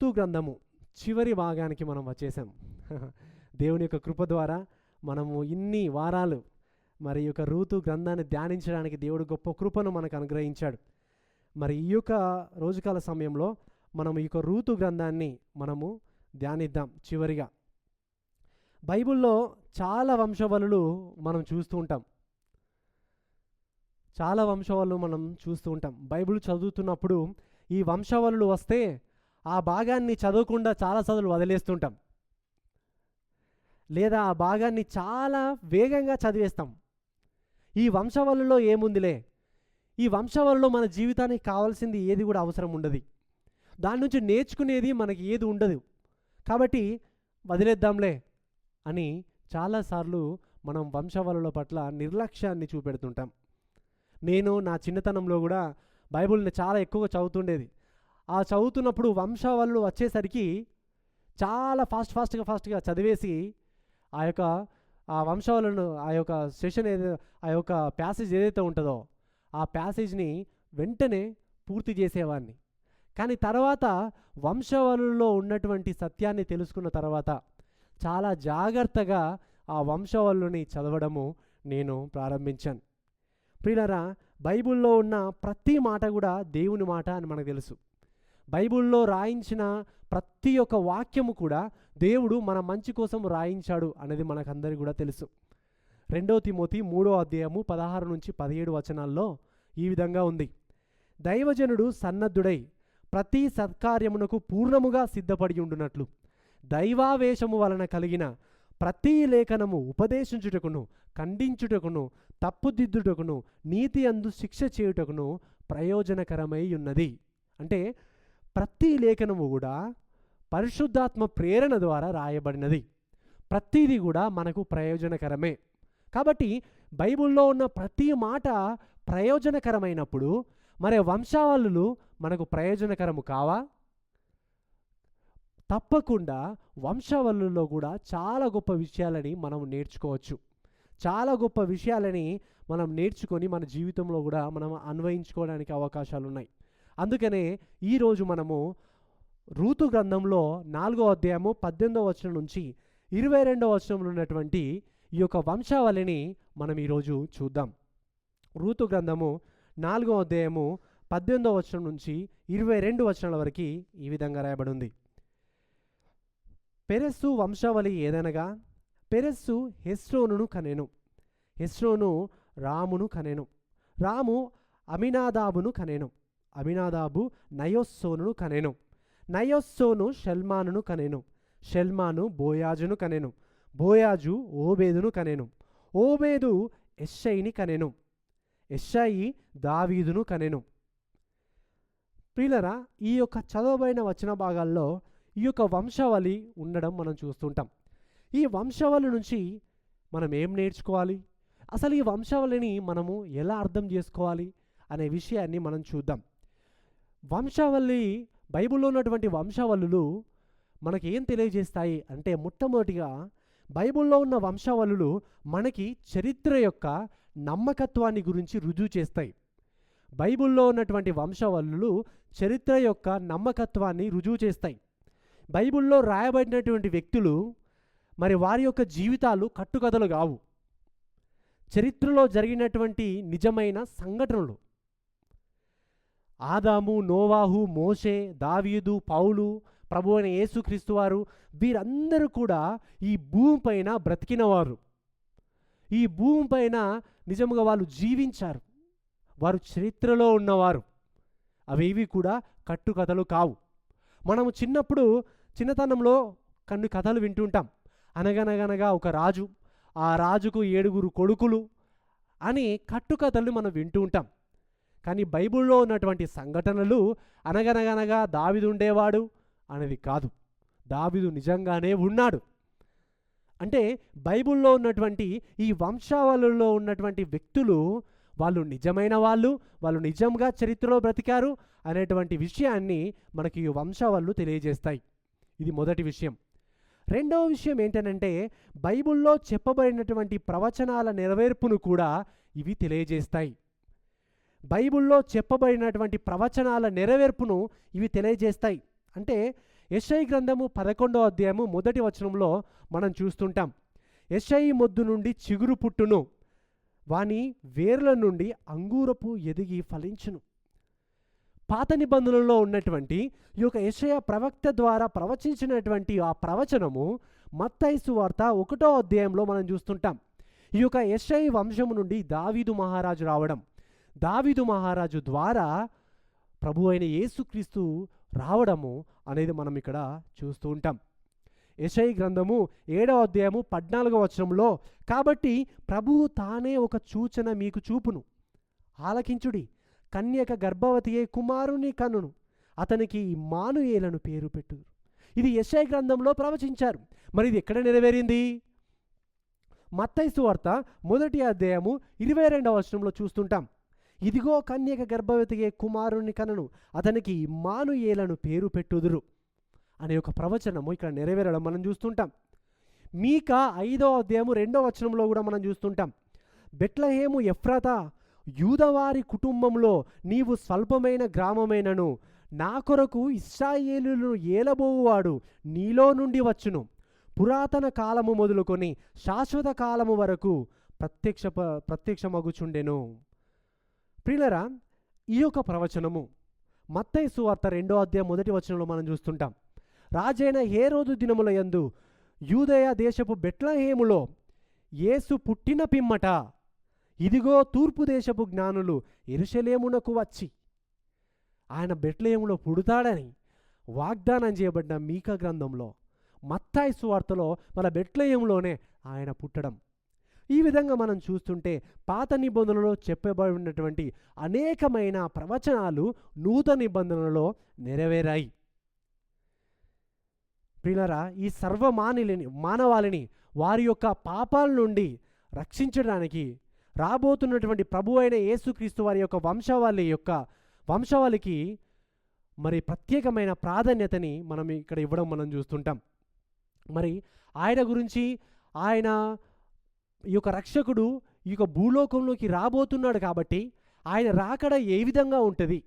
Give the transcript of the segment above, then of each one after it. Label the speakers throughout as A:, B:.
A: Ruth గ్రంథము చివరి భాగానికి మనం వచ్చేసాం. దేవుని యొక్క కృప ద్వారా మనము ఇన్ని వారాలు మరి ఈ యొక్క రూతు గ్రంథాన్ని ధ్యానించడానికి దేవుడు గొప్ప కృపను మనకు అనుగ్రహించాడు. మరి ఈ యొక్క రోజుకాల సమయంలో మనం ఈ యొక్క రూతు గ్రంథాన్ని మనము ధ్యానిద్దాం. చివరిగా బైబిల్లో చాలా వంశవలులు మనం చూస్తూ ఉంటాం. చాలా వంశవలు మనం చూస్తూ ఉంటాం. బైబిల్ చదువుతున్నప్పుడు ఈ వంశవలులు వస్తే ఆ భాగాన్ని చదవకుండా చాలా చదువులు వదిలేస్తుంటాం, లేదా ఆ భాగాన్ని చాలా వేగంగా చదివేస్తాం. ఈ వంశవలులో ఏముందిలే, ఈ వంశవలులో మన జీవితానికి కావాల్సింది ఏది కూడా అవసరం ఉండదు, దాని నుంచి నేర్చుకునేది మనకి ఏది ఉండదు, కాబట్టి వదిలేద్దాంలే అని చాలాసార్లు మనం వంశవలుల పట్ల నిర్లక్ష్యాన్ని చూపెడుతుంటాం. నేను నా చిన్నతనంలో కూడా బైబిల్ని చాలా ఎక్కువగా చదువుతుండేది. ఆ చదువుతున్నప్పుడు వంశవలులు వచ్చేసరికి చాలా ఫాస్ట్గా చదివేసి ఆ వంశవలను ఆ యొక్క సెషన్ ఆ యొక్క ప్యాసేజ్ ఏదైతే ఉంటుందో ఆ ప్యాసేజ్ని వెంటనే పూర్తి చేసేవాడిని. కానీ తర్వాత వంశవలులో ఉన్నటువంటి సత్యాన్ని తెలుసుకున్న తర్వాత చాలా జాగ్రత్తగా ఆ వంశవలుని చదవడము నేను ప్రారంభించాను. ప్రియులారా, బైబిల్లో ఉన్న ప్రతి మాట కూడా దేవుని మాట అని మనకు తెలుసు. బైబిల్లో రాయించిన ప్రతి ఒక్క వాక్యము కూడా దేవుడు మన మంచి కోసం రాయించాడు అనేది మనకందరికీ కూడా తెలుసు. 2 తిమోతి 3వ అధ్యాయము 16 నుంచి 17 వచనాల్లో ఈ విధంగా ఉంది. దైవజనుడు సన్నద్ధుడై ప్రతి సత్కార్యమునకు పూర్ణముగా సిద్ధపడి ఉండునట్లు దైవావేశము వలన కలిగిన ప్రతి లేఖనము ఉపదేశించుటకును, ఖండించుటకును, తప్పుదిద్దుటకును, నీతి అందు శిక్ష చేయుటకును ప్రయోజనకరమై ఉన్నది. అంటే ప్రతి లేఖనము కూడా పరిశుద్ధాత్మ ప్రేరణ ద్వారా రాయబడినది. ప్రతిదీ కూడా మనకు ప్రయోజనకరమే. కాబట్టి బైబిల్లో ఉన్న ప్రతి మాట ప్రయోజనకరమైనప్పుడు మరి వంశావళులు మనకు ప్రయోజనకరము కావా? తప్పకుండా వంశావళుల్లో కూడా చాలా గొప్ప విషయాలని మనం నేర్చుకోవచ్చు. చాలా గొప్ప విషయాలని మనం నేర్చుకొని మన జీవితంలో కూడా మనం అన్వయించుకోవడానికి అవకాశాలు ఉన్నాయి. అందుకనే ఈరోజు మనము రూతు గ్రంథంలో 4వ అధ్యాయము 18వ వచనం నుంచి 22వ వచనంలో ఉన్నటువంటి ఈ యొక్క వంశావళిని మనం ఈరోజు చూద్దాం. రూతు గ్రంథము 4వ అధ్యాయము 18వ వచనం నుంచి 22 వచనాల వరకు ఈ విధంగా రాయబడి ఉంది. పెరెస్సు వంశావళి ఏదనగా, పెరెస్సు హెస్రోనును కనెను, హెస్రోను రామును కనెను, రాము అమినాదాబును కనెను, అమినాదాబు నయోస్సోనును కనెను, నయోస్సోను షల్మానును కనెను, షల్మాను బోయాజును కనెను, బోయాజు ఓబేదును కనెను, ఓబేదు ఎష్షయిని కనెను, ఎష్షయి దావీదును కనెను. ప్రియులరా, ఈ యొక్క చదవబడిన వచన భాగాల్లో ఈ యొక్క వంశావళి ఉండడం మనం చూస్తుంటాం. ఈ వంశావళి నుంచి మనం ఏం నేర్చుకోవాలి, అసలు ఈ వంశావళిని మనము ఎలా అర్థం చేసుకోవాలి అనే విషయాన్ని మనం చూద్దాం. వంశావళి, బైబిల్లో ఉన్నటువంటి వంశావళులు మనకి ఏం తెలియజేస్తాయి అంటే, మొట్టమొదటిగా బైబిల్లో ఉన్న వంశావళులు మనకి చరిత్ర యొక్క నమ్మకత్వాన్ని గురించి రుజువు చేస్తాయి. బైబిల్లో ఉన్నటువంటి వంశావళులు చరిత్ర యొక్క నమ్మకత్వాన్ని రుజువు చేస్తాయి. బైబిల్లో రాయబడినటువంటి వ్యక్తులు మరి వారి యొక్క జీవితాలు కట్టుకథలు కావు, చరిత్రలో జరిగినటువంటి నిజమైన సంఘటనలు. ఆదాము, నోవాహు, మోషే, దావీదు, పౌలు, ప్రభు అయిన యేసుక్రీస్తు వారు, వీరందరూ కూడా ఈ భూమి పైన బ్రతికినవారు. ఈ భూమి పైన నిజంగా వాళ్ళు జీవించారు, వారు చరిత్రలో ఉన్నవారు. అవేవి కూడా కట్టుకథలు కావు. మనము చిన్నతనంలో కొన్ని కథలు వింటుంటాం. అనగనగనగా ఒక రాజు, ఆ రాజుకు 7 కొడుకులు అని కట్టుకథలు మనం వింటూ ఉంటాం. కానీ బైబిల్లో ఉన్నటువంటి సంఘటనలు అనగనగనగా దావీదు ఉండేవాడు అనేది కాదు, దావీదు నిజంగానే ఉన్నాడు. అంటే బైబిల్లో ఉన్నటువంటి ఈ వంశావళుల్లో ఉన్నటువంటి వ్యక్తులు వాళ్ళు నిజమైన వాళ్ళు నిజంగా చరిత్రలో బ్రతికారు అనేటువంటి విషయాన్ని మనకి ఈ వంశావళులు తెలియజేస్తాయి. ఇది మొదటి విషయం. రెండవ విషయం ఏంటంటే, బైబిల్లో చెప్పబడినటువంటి ప్రవచనాల నెరవేర్పును కూడా ఇవి తెలియజేస్తాయి. బైబిల్లో చెప్పబడినటువంటి ప్రవచనాల నెరవేర్పును ఇవి తెలియజేస్తాయి. అంటే యెషయా గ్రంథము 11వ అధ్యాయము 1వ వచనంలో మనం చూస్తుంటాం. యెషయా మొద్దు నుండి చిగురు పుట్టును, వాని వేర్ల నుండి అంగూరపు ఎదిగి ఫలించును. పాత నిబంధనలో ఉన్నటువంటి ఈ యొక్క యెషయా ప్రవక్త ద్వారా ప్రవచించినటువంటి ఆ ప్రవచనము మత్తయి సువార్త 1వ అధ్యాయంలో మనం చూస్తుంటాం. ఈ యొక్క యెషయా వంశము నుండి దావీదు మహారాజు రావడం, దావీదు మహారాజు ద్వారా ప్రభు అయిన యేసుక్రీస్తు రావడము అనేది మనం ఇక్కడ చూస్తూ ఉంటాం. యెషయా గ్రంథము 7వ అధ్యాయము 14వ వచనంలో, కాబట్టి ప్రభువు తానే ఒక సూచన మీకు చూపును, ఆలకించుడి, కన్యక గర్భవతియే కుమారుని కనును, అతనికి ఇమ్మానుయేలను పేరు పెట్టుదురు. ఇది యెషయా గ్రంథంలో ప్రవచించారు. మరి ఇది ఎక్కడ నెరవేరింది? మత్తయి సువార్త 1వ అధ్యాయము 22వ వచనంలో చూస్తుంటాం. ఇదిగో కన్యక గర్భవతియే కుమారుని కనును, అతనికి ఇమ్మానుయేలను పేరు పెట్టుదురు అనే ఒక ప్రవచనము ఇక్కడ నెరవేరడం మనం చూస్తుంటాం. మీకా 5వ అధ్యాయము 2వ వచనంలో కూడా మనం చూస్తుంటాం. బెత్లెహేము ఎఫ్రాతా, యూదవారి కుటుంబంలో నీవు స్వల్పమైన గ్రామమైనను నా కొరకు ఇశ్రాయేలును ఏలబోవువాడు నీలో నుండి వచ్చును, పురాతన కాలము మొదలుకొని శాశ్వత కాలము వరకు ప్రత్యక్షమగుచుండెను. ప్రియులారా, ఈ యొక్క ప్రవచనము మత్తయి సువార్త 2వ అధ్యాయం 1వ వచనంలో మనం చూస్తుంటాం. రాజైన హేరోదు దినముల యందు యూదయ దేశపు బెత్లెహేములో యేసు పుట్టిన పిమ్మట ఇదిగో తూర్పు దేశపు జ్ఞానులు యెరూషలేమునకు వచ్చి ఆయన బెత్లెహేములో పుడతాడని వాగ్దానం చేయబడిన మీకా గ్రంథంలో, మత్తయి సువార్తలో మన బెత్లెహేములోనే ఆయన పుట్టడం. ఈ విధంగా మనం చూస్తుంటే పాత నిబంధనలో చెప్పబడి ఉన్నటువంటి అనేకమైన ప్రవచనాలు నూతన నిబంధనలో నెరవేరాయి. ప్రియులారా, ఈ మానవాళిని వారి యొక్క పాపాల నుండి రక్షించడానికి రాబోతున్నటువంటి ప్రభు అయిన యేసుక్రీస్తు వారి యొక్క వంశావళికి మరి ప్రత్యేకమైన ప్రాధాన్యతని మనం ఇక్కడ ఇవ్వడం మనం చూస్తుంటాం. మరి ఆయన గురించి, ఆయన ఈ యొక్క రక్షకుడు ఈ యొక్క భూలోకంలోకి రాబోతున్నాడు కాబట్టి ఆయన రాకడ ఏ విధంగా ఉంటుంది,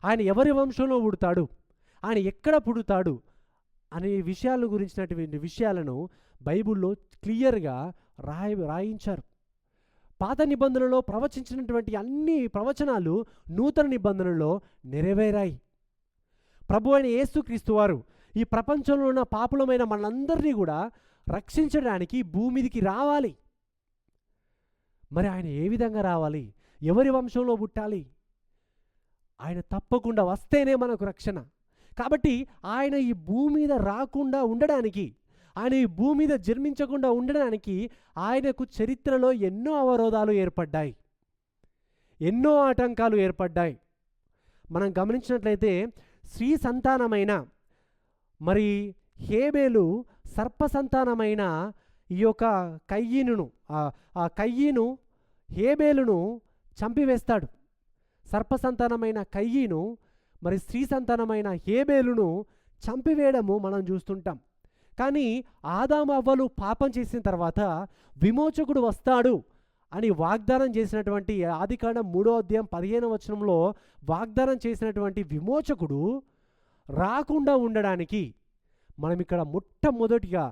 A: ఆయన ఎవరి వంశంలో పుడతాడు, ఆయన ఎక్కడ పుడతాడు అనే విషయాల గురించినటువంటి విషయాలను బైబిల్లో క్లియర్గా రాయించారు. పాత నిబంధనలో ప్రవచించినటువంటి అన్ని ప్రవచనాలు నూతన నిబంధనలో నెరవేరాయి. ప్రభు అయిన యేసుక్రీస్తు వారు ఈ ప్రపంచంలో ఉన్న పాపులమైన మనందరినీ కూడా రక్షించడానికి భూమిదికి రావాలి. మరి ఆయన ఏ విధంగా రావాలి, ఎవరి వంశంలో పుట్టాలి? ఆయన తప్పకుండా వస్తేనే మనకు రక్షణ. కాబట్టి ఆయన ఈ భూమి మీద రాకుండా ఉండడానికి, ఆయన ఈ భూమి మీద జన్మించకుండా ఉండడానికి ఆయనకు చరిత్రలో ఎన్నో అవరోధాలు ఏర్పడ్డాయి, ఎన్నో ఆటంకాలు ఏర్పడ్డాయి. మనం గమనించినట్లయితే స్త్రీ సంతానమైన మరి హేబేలు సర్ప సంతానమైన ఈ యొక్క కయ్యీను హేబేలును చంపివేస్తాడు. సర్ప సంతానమైన కయ్యీను మరి స్త్రీ సంతానమైన హేబేలును చంపివేయడము మనం చూస్తుంటాం. కానీ ఆదాము అవ్వలు పాపం చేసిన తర్వాత విమోచకుడు వస్తాడు అని వాగ్దానం చేసినటువంటి ఆదికాండం 3వ అధ్యాయం 15వ వచనంలో వాగ్దానం చేసినటువంటి విమోచకుడు రాకుండా ఉండడానికి మనం ఇక్కడ మొట్టమొదటిగా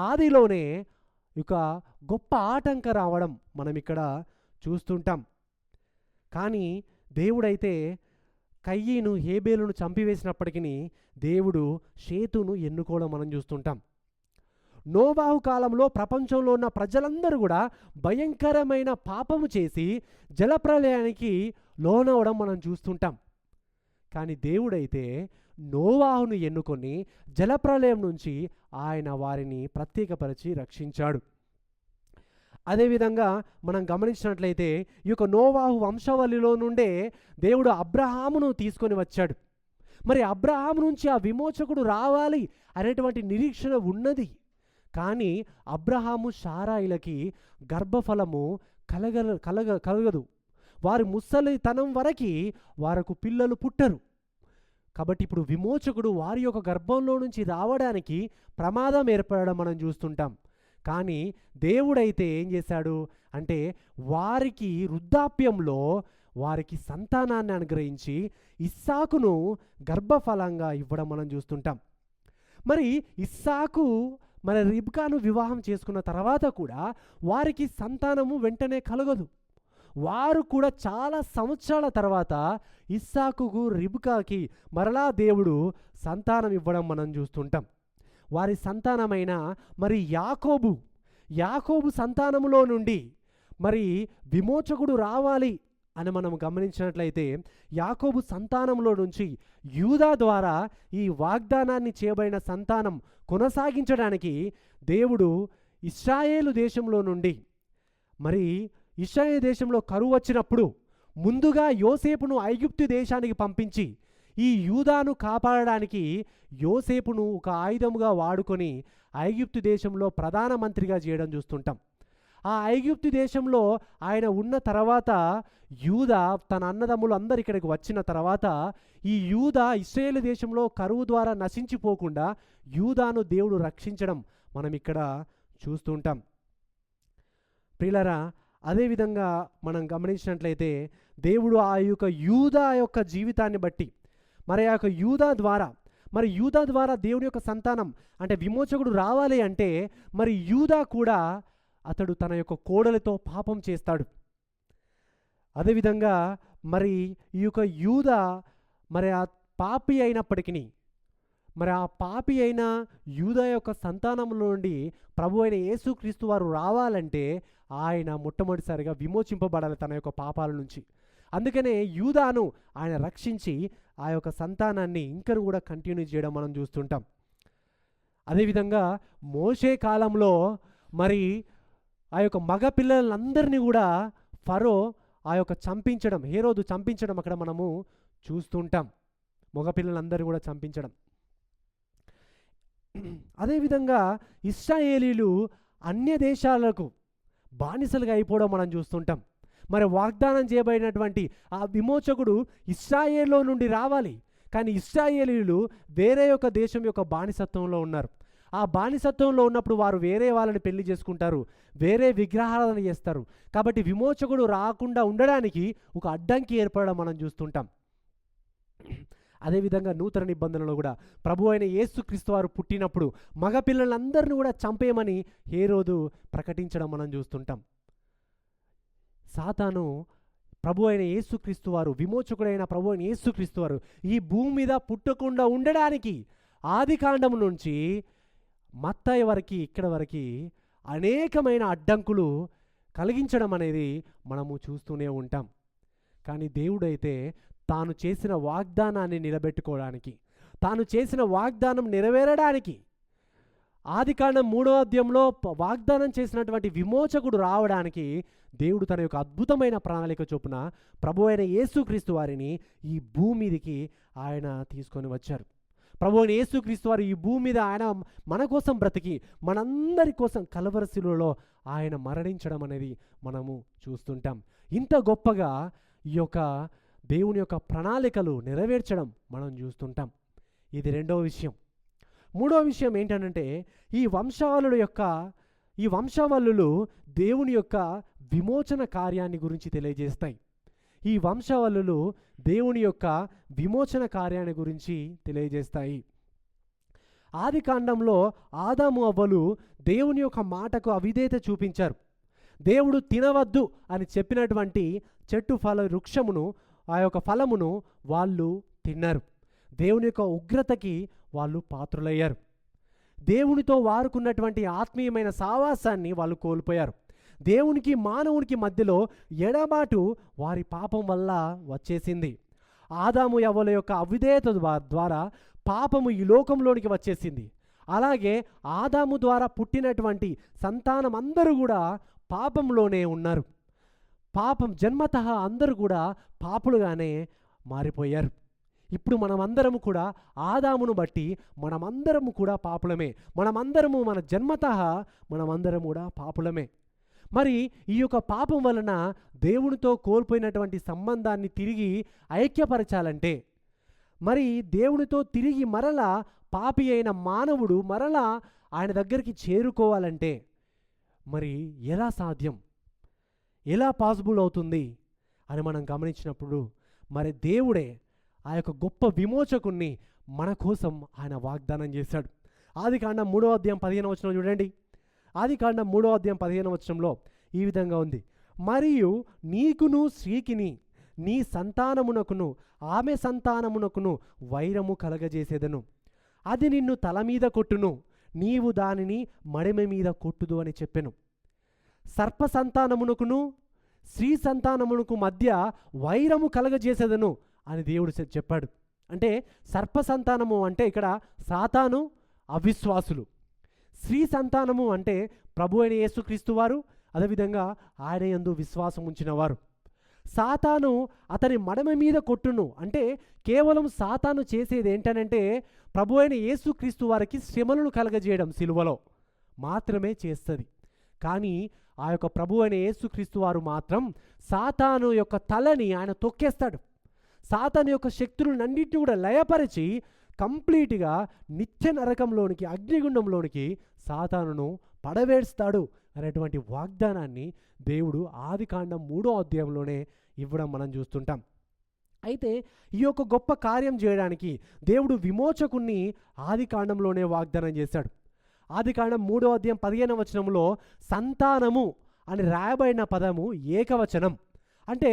A: ఆదిలోనే ఒక గొప్ప ఆటంకం రావడం మనం ఇక్కడ చూస్తుంటాం. కానీ దేవుడైతే కయ్యీను హేబేలును చంపివేసినప్పటికీ దేవుడు షేతును ఎన్నుకోవడం మనం చూస్తుంటాం. నోవాహు కాలంలో ప్రపంచంలో ఉన్న ప్రజలందరూ కూడా భయంకరమైన పాపము చేసి జలప్రలయానికి లోనవడం మనం చూస్తుంటాం. కానీ దేవుడైతే నోవాహును ఎన్నుకొని జలప్రలయం నుంచి ఆయన వారిని ప్రత్యేకపరిచి రక్షించాడు. అదేవిధంగా మనం గమనించినట్లయితే ఈ యొక్క నోవాహు వంశావళిలో నుండే దేవుడు అబ్రహామును తీసుకొని వచ్చాడు. మరి అబ్రహాము నుంచి ఆ విమోచకుడు రావాలి అనేటువంటి నిరీక్షణ ఉన్నది. కానీ అబ్రహాము శారాయిలకి గర్భఫలము కలగదు. వారి ముసలితనం వరకు వారికి పిల్లలు పుట్టరు. కాబట్టి ఇప్పుడు విమోచకుడు వారి యొక్క గర్భంలో నుంచి రావడానికి ప్రమాదం ఏర్పడడం మనం చూస్తుంటాం. కానీ దేవుడైతే ఏం చేశాడు అంటే వారికి వృద్ధాప్యంలో వారికి సంతానాన్ని అనుగ్రహించి ఇస్సాకును గర్భఫలంగా ఇవ్వడం మనం చూస్తుంటాం. మరి ఇస్సాకు మరి రిబ్కాను వివాహం చేసుకున్న తర్వాత కూడా వారికి సంతానము వెంటనే కలగదు. వారు కూడా చాలా సంవత్సరాల తర్వాత ఇస్సాకుకు రిబ్కాకి మరలా దేవుడు సంతానం ఇవ్వడం మనం చూస్తుంటాం. వారి సంతానమైన మరి యాకోబు సంతానములో నుండి మరి విమోచకుడు రావాలి అని మనం గమనించినట్లయితే యాకోబు సంతానంలో నుంచి యూదా ద్వారా ఈ వాగ్దానాన్ని చేయబడిన సంతానం కొనసాగించడానికి దేవుడు ఇశ్రాయేలు దేశంలో నుండి మరి ఇశ్రాయేలు దేశంలో కరువు వచ్చినప్పుడు ముందుగా యోసేపును ఐగుప్తు దేశానికి పంపించి ఈ యూదాను కాపాడడానికి యోసేపును ఒక ఆయుధముగా వాడుకొని ఐగుప్తు దేశంలో ప్రధానమంత్రిగా చేయడం చూస్తుంటాం. ఆ ఐగుప్తు దేశంలో ఆయన ఉన్న తర్వాత యూదా తన అన్నదమ్ములు అందరు ఇక్కడికి వచ్చిన తర్వాత ఈ యూదా ఇశ్రాయేలు దేశంలో కరువు ద్వారా నశించిపోకుండా యూదాను దేవుడు రక్షించడం మనం ఇక్కడ చూస్తుంటాం. ప్రియులారా, అదేవిధంగా మనం గమనించినట్లయితే దేవుడు ఆ యొక్క యూదా యొక్క జీవితాన్ని బట్టి మరి ఆ యొక్క యూదా ద్వారా దేవుని యొక్క సంతానం అంటే విమోచకుడు రావాలి అంటే మరి యూదా కూడా అతడు తన యొక్క కోడలితో పాపం చేస్తాడు. అదేవిధంగా మరి ఈ యొక్క యూదా మరి ఆ పాపి అయినప్పటికీ మరి ఆ పాపి అయిన యూదా యొక్క సంతానంలో నుండి ప్రభు అయిన యేసుక్రీస్తు వారు రావాలంటే ఆయన మొట్టమొదటిసారిగా విమోచింపబడాలి తన యొక్క పాపాల నుంచి. అందుకనే యూదాను ఆయన రక్షించి ఆ యొక్క సంతానాన్ని ఇంకను కూడా కంటిన్యూ చేయడం మనం చూస్తుంటాం. అదేవిధంగా మోషే కాలంలో మరి ఆ యొక్క మగ పిల్లలందరినీ కూడా ఫరో ఆ యొక్క హేరోదు చంపించడం అక్కడ మనము చూస్తుంటాం. మగపిల్లలందరినీ కూడా చంపించడం. అదేవిధంగా ఇశ్రాయేలీలు అన్య దేశాలకు బానిసలుగా అయిపోవడం మనం చూస్తుంటాం. మరి వాగ్దానం చేయబడినటువంటి ఆ విమోచకుడు ఇశ్రాయేల్లో నుండి రావాలి, కానీ ఇశ్రాయేలీలు వేరే యొక్క దేశం యొక్క బానిసత్వంలో ఉన్నారు. ఆ బానిసత్వంలో ఉన్నప్పుడు వారు వేరే వాళ్ళని పెళ్లి చేసుకుంటారు, వేరే విగ్రహాలను చేస్తారు. కాబట్టి విమోచకుడు రాకుండా ఉండడానికి ఒక అడ్డంకి ఏర్పడడం మనం చూస్తుంటాం. అదేవిధంగా నూతన నిబంధనలో కూడా ప్రభు అయిన యేసుక్రీస్తు వారు పుట్టినప్పుడు మగపిల్లలందరినీ కూడా చంపేయమని హేరోదు ప్రకటించడం మనం చూస్తుంటాం. సాతాను ప్రభు అయిన యేసుక్రీస్తు వారు విమోచకుడైన ప్రభు అయిన యేసుక్రీస్తు వారు ఈ భూమి మీద పుట్టకుండా ఉండడానికి ఆదికాండం నుంచి మత్తయి వరకు ఇక్కడ వరకు అనేకమైన అడ్డంకులు కలిగించడం అనేది మనము చూస్తూనే ఉంటాం. కానీ దేవుడైతే తాను చేసిన వాగ్దానాన్ని నిలబెట్టుకోవడానికి, తాను చేసిన వాగ్దానం నెరవేరడానికి ఆదికాండం 3వ అధ్యాయంలో వాగ్దానం చేసినటువంటి విమోచకుడు రావడానికి దేవుడు తన యొక్క అద్భుతమైన ప్రణాళిక చొప్పున ప్రభు అయిన యేసుక్రీస్తు వారిని ఈ భూమి మీదకి ఆయన తీసుకొని వచ్చారు. ప్రభు అయిన యేసుక్రీస్తు వారు ఈ భూమి మీద ఆయన మన కోసం బ్రతికి మనందరి కోసం కల్వరి శిలువలో ఆయన మరణించడం అనేది మనము చూస్తుంటాం. ఇంత గొప్పగా ఈ యొక్క దేవుని యొక్క ప్రణాళికలు నెరవేర్చడం మనం చూస్తుంటాం. ఇది రెండవ విషయం. మూడవ విషయం ఏంటంటే ఈ వంశావళులు దేవుని యొక్క విమోచన కార్యాన్ని గురించి తెలియజేస్తాయి. ఈ వంశావళులు దేవుని యొక్క విమోచన కార్యాన్ని గురించి తెలియజేస్తాయి. ఆదికాండంలో ఆదాము అవ్వలు దేవుని యొక్క మాటకు అవిధేయత చూపించారు. దేవుడు తినవద్దు అని చెప్పినటువంటి చెట్టు వృక్షమును ఆ యొక్క ఫలమును వాళ్ళు తిన్నారు. దేవుని యొక్క ఉగ్రతకి వాళ్ళు పాత్రులయ్యారు. దేవునితో వారుకున్నటువంటి ఆత్మీయమైన సావాసాన్ని వాళ్ళు కోల్పోయారు. దేవునికి మానవునికి మధ్యలో ఎడబాటు వారి పాపం వల్ల వచ్చేసింది. ఆదాము యవ్వల యొక్క అవిధేయత ద్వారా పాపము ఈ లోకంలోనికి వచ్చేసింది. అలాగే ఆదాము ద్వారా పుట్టినటువంటి సంతానం అందరూ కూడా పాపంలోనే ఉన్నారు. పాపం జన్మతః అందరూ కూడా పాపులుగానే మారిపోయారు. ఇప్పుడు మనమందరము కూడా ఆదామును బట్టి మనమందరము కూడా పాపులమే. మనమందరము మన జన్మతః మనమందరము కూడా పాపులమే. మరి ఈ యొక్క పాపం వలన దేవునితో కోల్పోయినటువంటి సంబంధాన్ని తిరిగి ఐక్యపరచాలంటే, మరి దేవునితో తిరిగి మరలా పాపి అయిన మానవుడు మరలా ఆయన దగ్గరికి చేరుకోవాలంటే మరి ఎలా సాధ్యం, ఎలా పాసిబుల్ అవుతుంది అని మనం గమనించినప్పుడు మరి దేవుడే ఆ యొక్క గొప్ప విమోచకుణ్ణి మన కోసం ఆయన వాగ్దానం చేశాడు. ఆదికాండం 3:15 చూడండి. ఆదికాండం 3:15 ఈ విధంగా ఉంది. మరియు నీకును స్త్రీకిని నీ సంతానమునకును ఆమె సంతానమునకును వైరము కలగజేసేదను. అది నిన్ను తల మీద కొట్టును, నీవు దానిని మడిమ మీద కొట్టుదు అని చెప్పెను. సర్ప సంతానమునకును స్త్రీ సంతానమునకు మధ్య వైరము కలగజేసేదను అని దేవుడు చెప్పాడు. అంటే సర్ప సంతానము అంటే ఇక్కడ సాతాను, అవిశ్వాసులు. స్త్రీ సంతానము అంటే ప్రభు అయిన యేసుక్రీస్తు వారు, అదేవిధంగా ఆయన యందు విశ్వాసం ఉంచిన వారు. సాతాను అతని మడమ మీద కొట్టును అంటే కేవలం సాతాను చేసేది ఏంటనంటే ప్రభు అయిన యేసుక్రీస్తు వారికి శ్రమలను కలగజేయడం సిలువలో మాత్రమే చేస్తుంది. కానీ ఆ యొక్క ప్రభు అయిన యేసుక్రీస్తు వారు మాత్రం సాతాను యొక్క తలని ఆయన తొక్కేస్తాడు. సాతాను యొక్క శక్తులన్నింటినీ కూడా లయపరిచి కంప్లీట్గా నిత్య నరకంలోనికి, అగ్నిగుండంలోనికి సాతానును పడవేస్తాడు అనేటువంటి వాగ్దానాన్ని దేవుడు ఆదికాండం 3:3 ఇవ్వడం మనం చూస్తుంటాం. అయితే ఈ యొక్క గొప్ప కార్యం చేయడానికి దేవుడు విమోచకుణ్ణి ఆదికాండంలోనే వాగ్దానం చేశాడు. ఆదికాండం 3:15 సంతానము అని రాయబడిన పదము ఏకవచనం. అంటే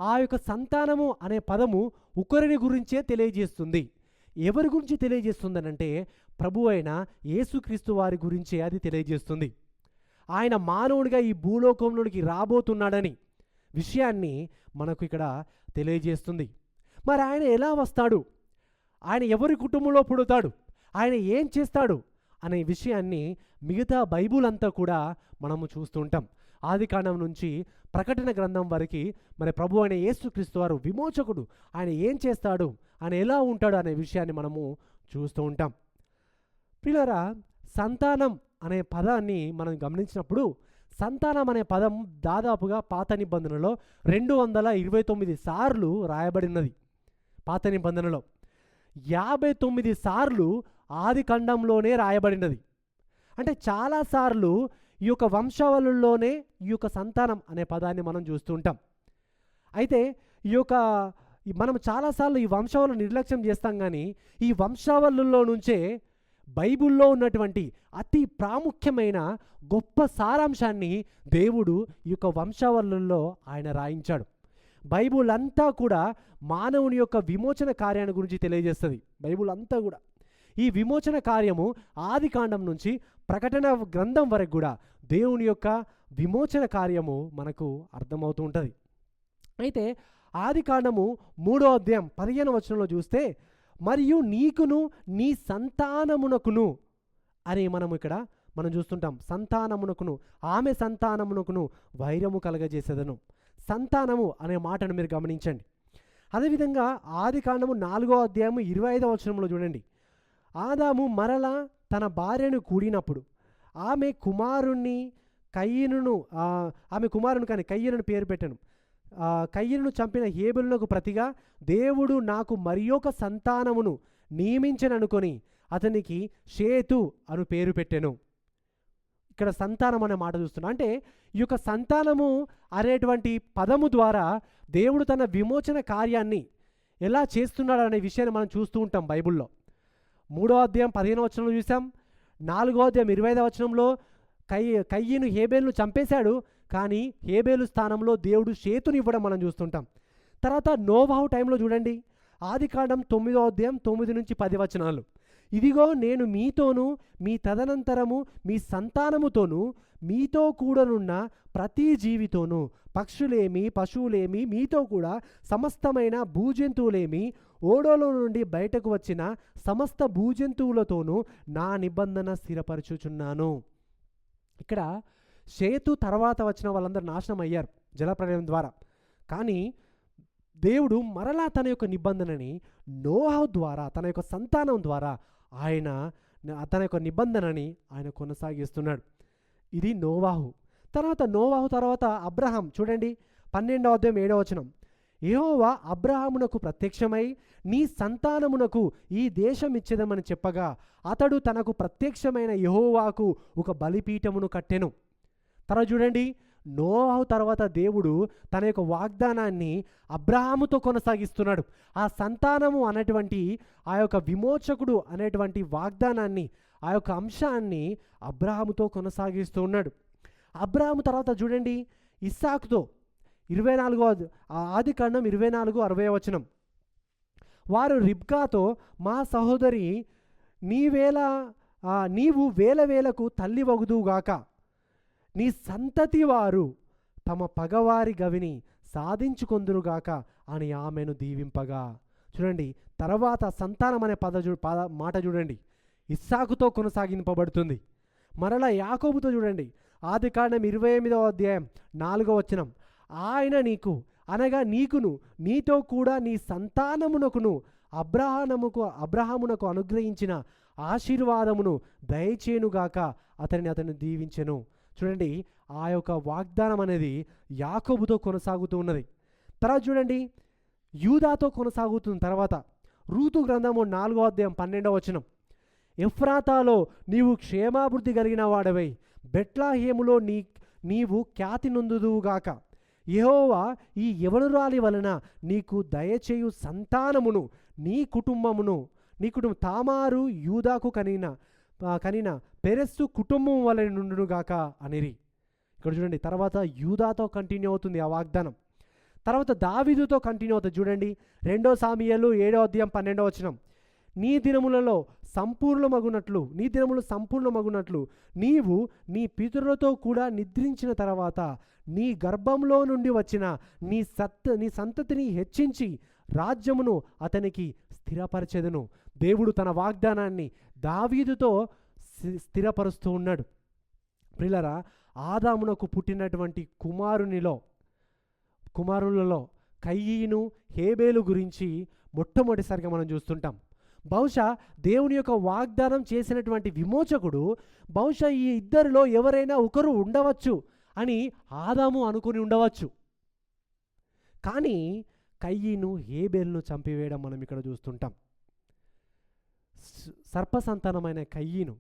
A: ఆ యొక్క సంతానము అనే పదము ఒకరిని గురించే తెలియజేస్తుంది. ఎవరి గురించి తెలియజేస్తుందనంటే ప్రభు అయిన యేసుక్రీస్తు వారి గురించే అది తెలియజేస్తుంది. ఆయన మానవుడిగా ఈ భూలోకంలోనికి రాబోతున్నాడని విషయాన్ని మనకు ఇక్కడ తెలియజేస్తుంది. మరి ఆయన ఎలా వస్తాడు, ఆయన ఎవరి కుటుంబంలో పుడతాడు, ఆయన ఏం చేస్తాడు అనే విషయాన్ని మిగతా బైబుల్ అంతా కూడా మనము చూస్తుంటాం. ఆదికాండం నుంచి ప్రకటన గ్రంథం వరకు మన ప్రభు అయిన యేసుక్రీస్తు వారు విమోచకుడు, ఆయన ఏం చేస్తాడు, ఆయన ఎలా ఉంటాడు అనే విషయాన్ని మనము చూస్తూ ఉంటాం. ప్రియులారా, సంతానం అనే పదాన్ని మనం గమనించినప్పుడు సంతానం అనే పదం దాదాపుగా పాత నిబంధనలో 229 సార్లు రాయబడినది. పాత నిబంధనలో 59 సార్లు ఆదికాండంలోనే రాయబడినది. అంటే చాలాసార్లు ఈ యొక్క వంశావళుల్లోనే ఈ యొక్క సంతానం అనే పదాన్ని మనం చూస్తూ ఉంటాం. అయితే మనం చాలాసార్లు ఈ వంశావళులు నిర్లక్ష్యం చేస్తాం. కానీ ఈ వంశావళుల్లో నుంచే బైబిల్లో ఉన్నటువంటి అతి ప్రాముఖ్యమైన గొప్ప సారాంశాన్ని దేవుడు ఈ యొక్క వంశావళుల్లో ఆయన రాయించాడు. బైబిల్ అంతా కూడా మానవుని యొక్క విమోచన కార్యాన్ని గురించి తెలియజేస్తుంది. బైబిల్ అంతా కూడా ఈ విమోచన కార్యము ఆదికాండం నుంచి ప్రకటన గ్రంథం వరకు కూడా దేవుని యొక్క విమోచన కార్యము మనకు అర్థమవుతూ ఉంటుంది. అయితే ఆదికాండము 3:15 చూస్తే మరియు నీకును నీ సంతానమునకును అని మనం చూస్తుంటాం. సంతానమునకును ఆమె సంతానమునకును వైరము కలగజేసేదను. సంతానము అనే మాటను మీరు గమనించండి. అదేవిధంగా ఆదికాండము 4:25 చూడండి. ఆదాము మరలా తన భార్యను కూడినప్పుడు ఆమె కుమారుణ్ణి కయ్యనును పేరు పెట్టెను. కయ్యనును చంపిన హేబెలునకు ప్రతిగా దేవుడు నాకు మరి ఒక సంతానమును నియమించననుకొని అతనికి షేతు అను పేరు పెట్టెను. ఇక్కడ సంతానం అనే మాట చూస్తున్నాం. అంటే ఈ యొక్క సంతానము అనేటువంటి పదము ద్వారా దేవుడు తన విమోచన కార్యాన్ని ఎలా చేస్తున్నాడు అనే విషయాన్ని మనం చూస్తూ ఉంటాం. బైబిల్లో 3:15 చూసాం. 4:25 కయ్యను హేబేలును చంపేశాడు. కానీ హేబేలు స్థానంలో దేవుడు షేతుని ఇవ్వడం మనం చూస్తుంటాం. తర్వాత నోవాహు టైంలో చూడండి. ఆదికాండం 9:9-10 ఇదిగో నేను మీతోనూ మీ తదనంతరము మీ సంతానముతోనూ మీతో కూడనున్న ప్రతి జీవితోనూ పక్షులేమి పశువులేమి మీతో కూడా సమస్తమైన భూజంతువులేమి ఓడలో నుండి బయటకు వచ్చిన సమస్త భూజంతువులతోనూ నా నిబంధన స్థిరపరచుచున్నాను. ఇక్కడ షేతు తర్వాత వచ్చిన వాళ్ళందరూ నాశనం అయ్యారు జలప్రలయం ద్వారా. కానీ దేవుడు మరలా తన యొక్క నిబంధనని నోహు ద్వారా, తన యొక్క సంతానం ద్వారా ఆయన తన యొక్క నిబంధనని ఆయన కొనసాగిస్తున్నాడు. ఇది నోవాహు. నోవాహు తర్వాత అబ్రహాం చూడండి. 12:7 యెహోవా అబ్రహామునకు ప్రత్యక్షమై నీ సంతానమునకు ఈ దేశం ఇచ్చేదమని చెప్పగా అతడు తనకు ప్రత్యక్షమైన యెహోవాకు ఒక బలిపీఠమును కట్టెను. తర్వాత చూడండి, నోవాహు తర్వాత దేవుడు తన యొక్క వాగ్దానాన్ని అబ్రహాముతో కొనసాగిస్తున్నాడు. ఆ సంతానము అనేటువంటి ఆ యొక్క విమోచకుడు అనేటువంటి వాగ్దానాన్ని ఆ యొక్క అంశాన్ని అబ్రాహాముతో కొనసాగిస్తూ ఉన్నాడు. అబ్రాహాము తర్వాత చూడండి ఇస్సాకుతో 24 ఆదికాండం 24:60 వచనం. వారు రిబ్కాతో, మా సహోదరి నీవు వేల వేలకు తల్లి వగుదువుగాక, నీ సంతతి వారు తమ పగవారి గవిని సాధించుకొందురుగాక అని ఆమెను దీవింపగా. చూడండి తర్వాత సంతానం అనే మాట చూడండి ఇస్సాకుతో కొనసాగింపబడుతుంది. మరలా యాకోబుతో చూడండి ఆదికాండం 28:4 వచనం. ఆయన నీకు అనగా నీకును నీతో కూడా నీ సంతానమునకును అబ్రహామునకు అనుగ్రహించిన ఆశీర్వాదమును దయచేయునుగాక అతన్ని దీవించెను. చూడండి ఆ యొక్క వాగ్దానం అనేది యాకోబుతో కొనసాగుతూ ఉన్నది. తర్వాత చూడండి యూదాతో కొనసాగుతున్న తర్వాత రూతు గ్రంథము 4:12 వచనం. ఎఫ్రాతాలో నీవు క్షేమాభివృద్ధి కలిగిన వాడవై బెత్లెహేములో నీవు ఖ్యాతి నొందుదువుగాక. యెహోవా ఈ యవనురాలి వలన నీకు దయచేయు సంతానమును నీ కుటుంబం తామారు యూదాకు కనిన పెరెస్సు కుటుంబం వలన నుండునుగాక అనిరి. ఇక్కడ చూడండి తర్వాత యూదాతో కంటిన్యూ అవుతుంది ఆ వాగ్దానం. తర్వాత దావీదుతో కంటిన్యూ అవుతుంది. చూడండి 2 సాముయేలు 7:12 వచనం. నీ దినములు సంపూర్ణమగునట్లు నీవు నీ పితరులతో కూడా నిద్రించిన తర్వాత నీ గర్భంలో నుండి వచ్చిన నీ సంతతిని హెచ్చించి రాజ్యమును అతనికి స్థిరపరచెదను. దేవుడు తన వాగ్దానాన్ని దావీదుతో స్థిరపరుస్తూ ఉన్నాడు. ప్రియులారా, ఆదామునకు పుట్టినటువంటి కుమారులలో కయీను హేబేలు గురించి మొట్టమొదటిసారిగా మనం చూస్తుంటాం. బహుశా దేవుని యొక్క వాగ్దానం చేసినటువంటి విమోచకుడు బహుశా ఈ ఇద్దరిలో ఎవరైనా ఒకరు ఉండవచ్చు అని ఆదాము అనుకుని ఉండవచ్చు. కానీ కయీను హేబేలును చంపివేయడం మనం ఇక్కడ చూస్తుంటాం. సర్పసంతానమైన కయీను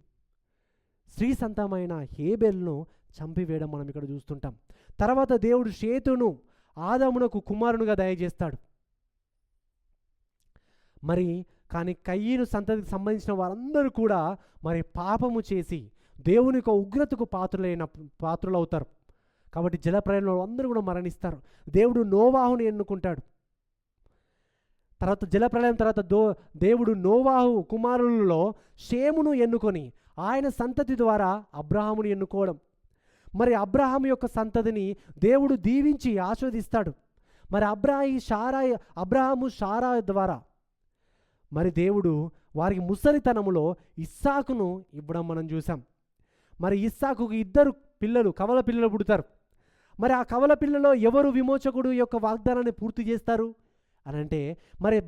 A: స్త్రీ సంతానమైన హేబేలును చంపివేయడం మనం ఇక్కడ చూస్తుంటాం. తర్వాత దేవుడు షేతును ఆదామునకు కుమారునిగా దయచేస్తాడు. కానీ కయీను సంతతికి సంబంధించిన వారందరూ కూడా పాపము చేసి దేవుని యొక్క ఉగ్రతకు పాత్రులవుతారు. కాబట్టి జలప్రళయంలో అందరూ కూడా మరణిస్తారు. దేవుడు నోవాహుని ఎన్నుకుంటాడు. తర్వాత జలప్రళయం తర్వాత దేవుడు నోవాహు కుమారులలో షేమును ఎన్నుకొని ఆయన సంతతి ద్వారా అబ్రహామును ఎన్నుకోవడం. అబ్రహాము యొక్క సంతతిని దేవుడు దీవించి ఆశీర్వదిస్తాడు. అబ్రహాము షారా ద్వారా దేవుడు వారికి ముసలితనములో ఇస్సాకును ఇవ్వడం మనం చూసాం. ఇస్సాకుకు 2 కవల పిల్లలు పుడతారు. ఆ కవల పిల్లలో ఎవరు విమోచకుడు యొక్క వాగ్దానాన్ని పూర్తి చేస్తారు అని అంటే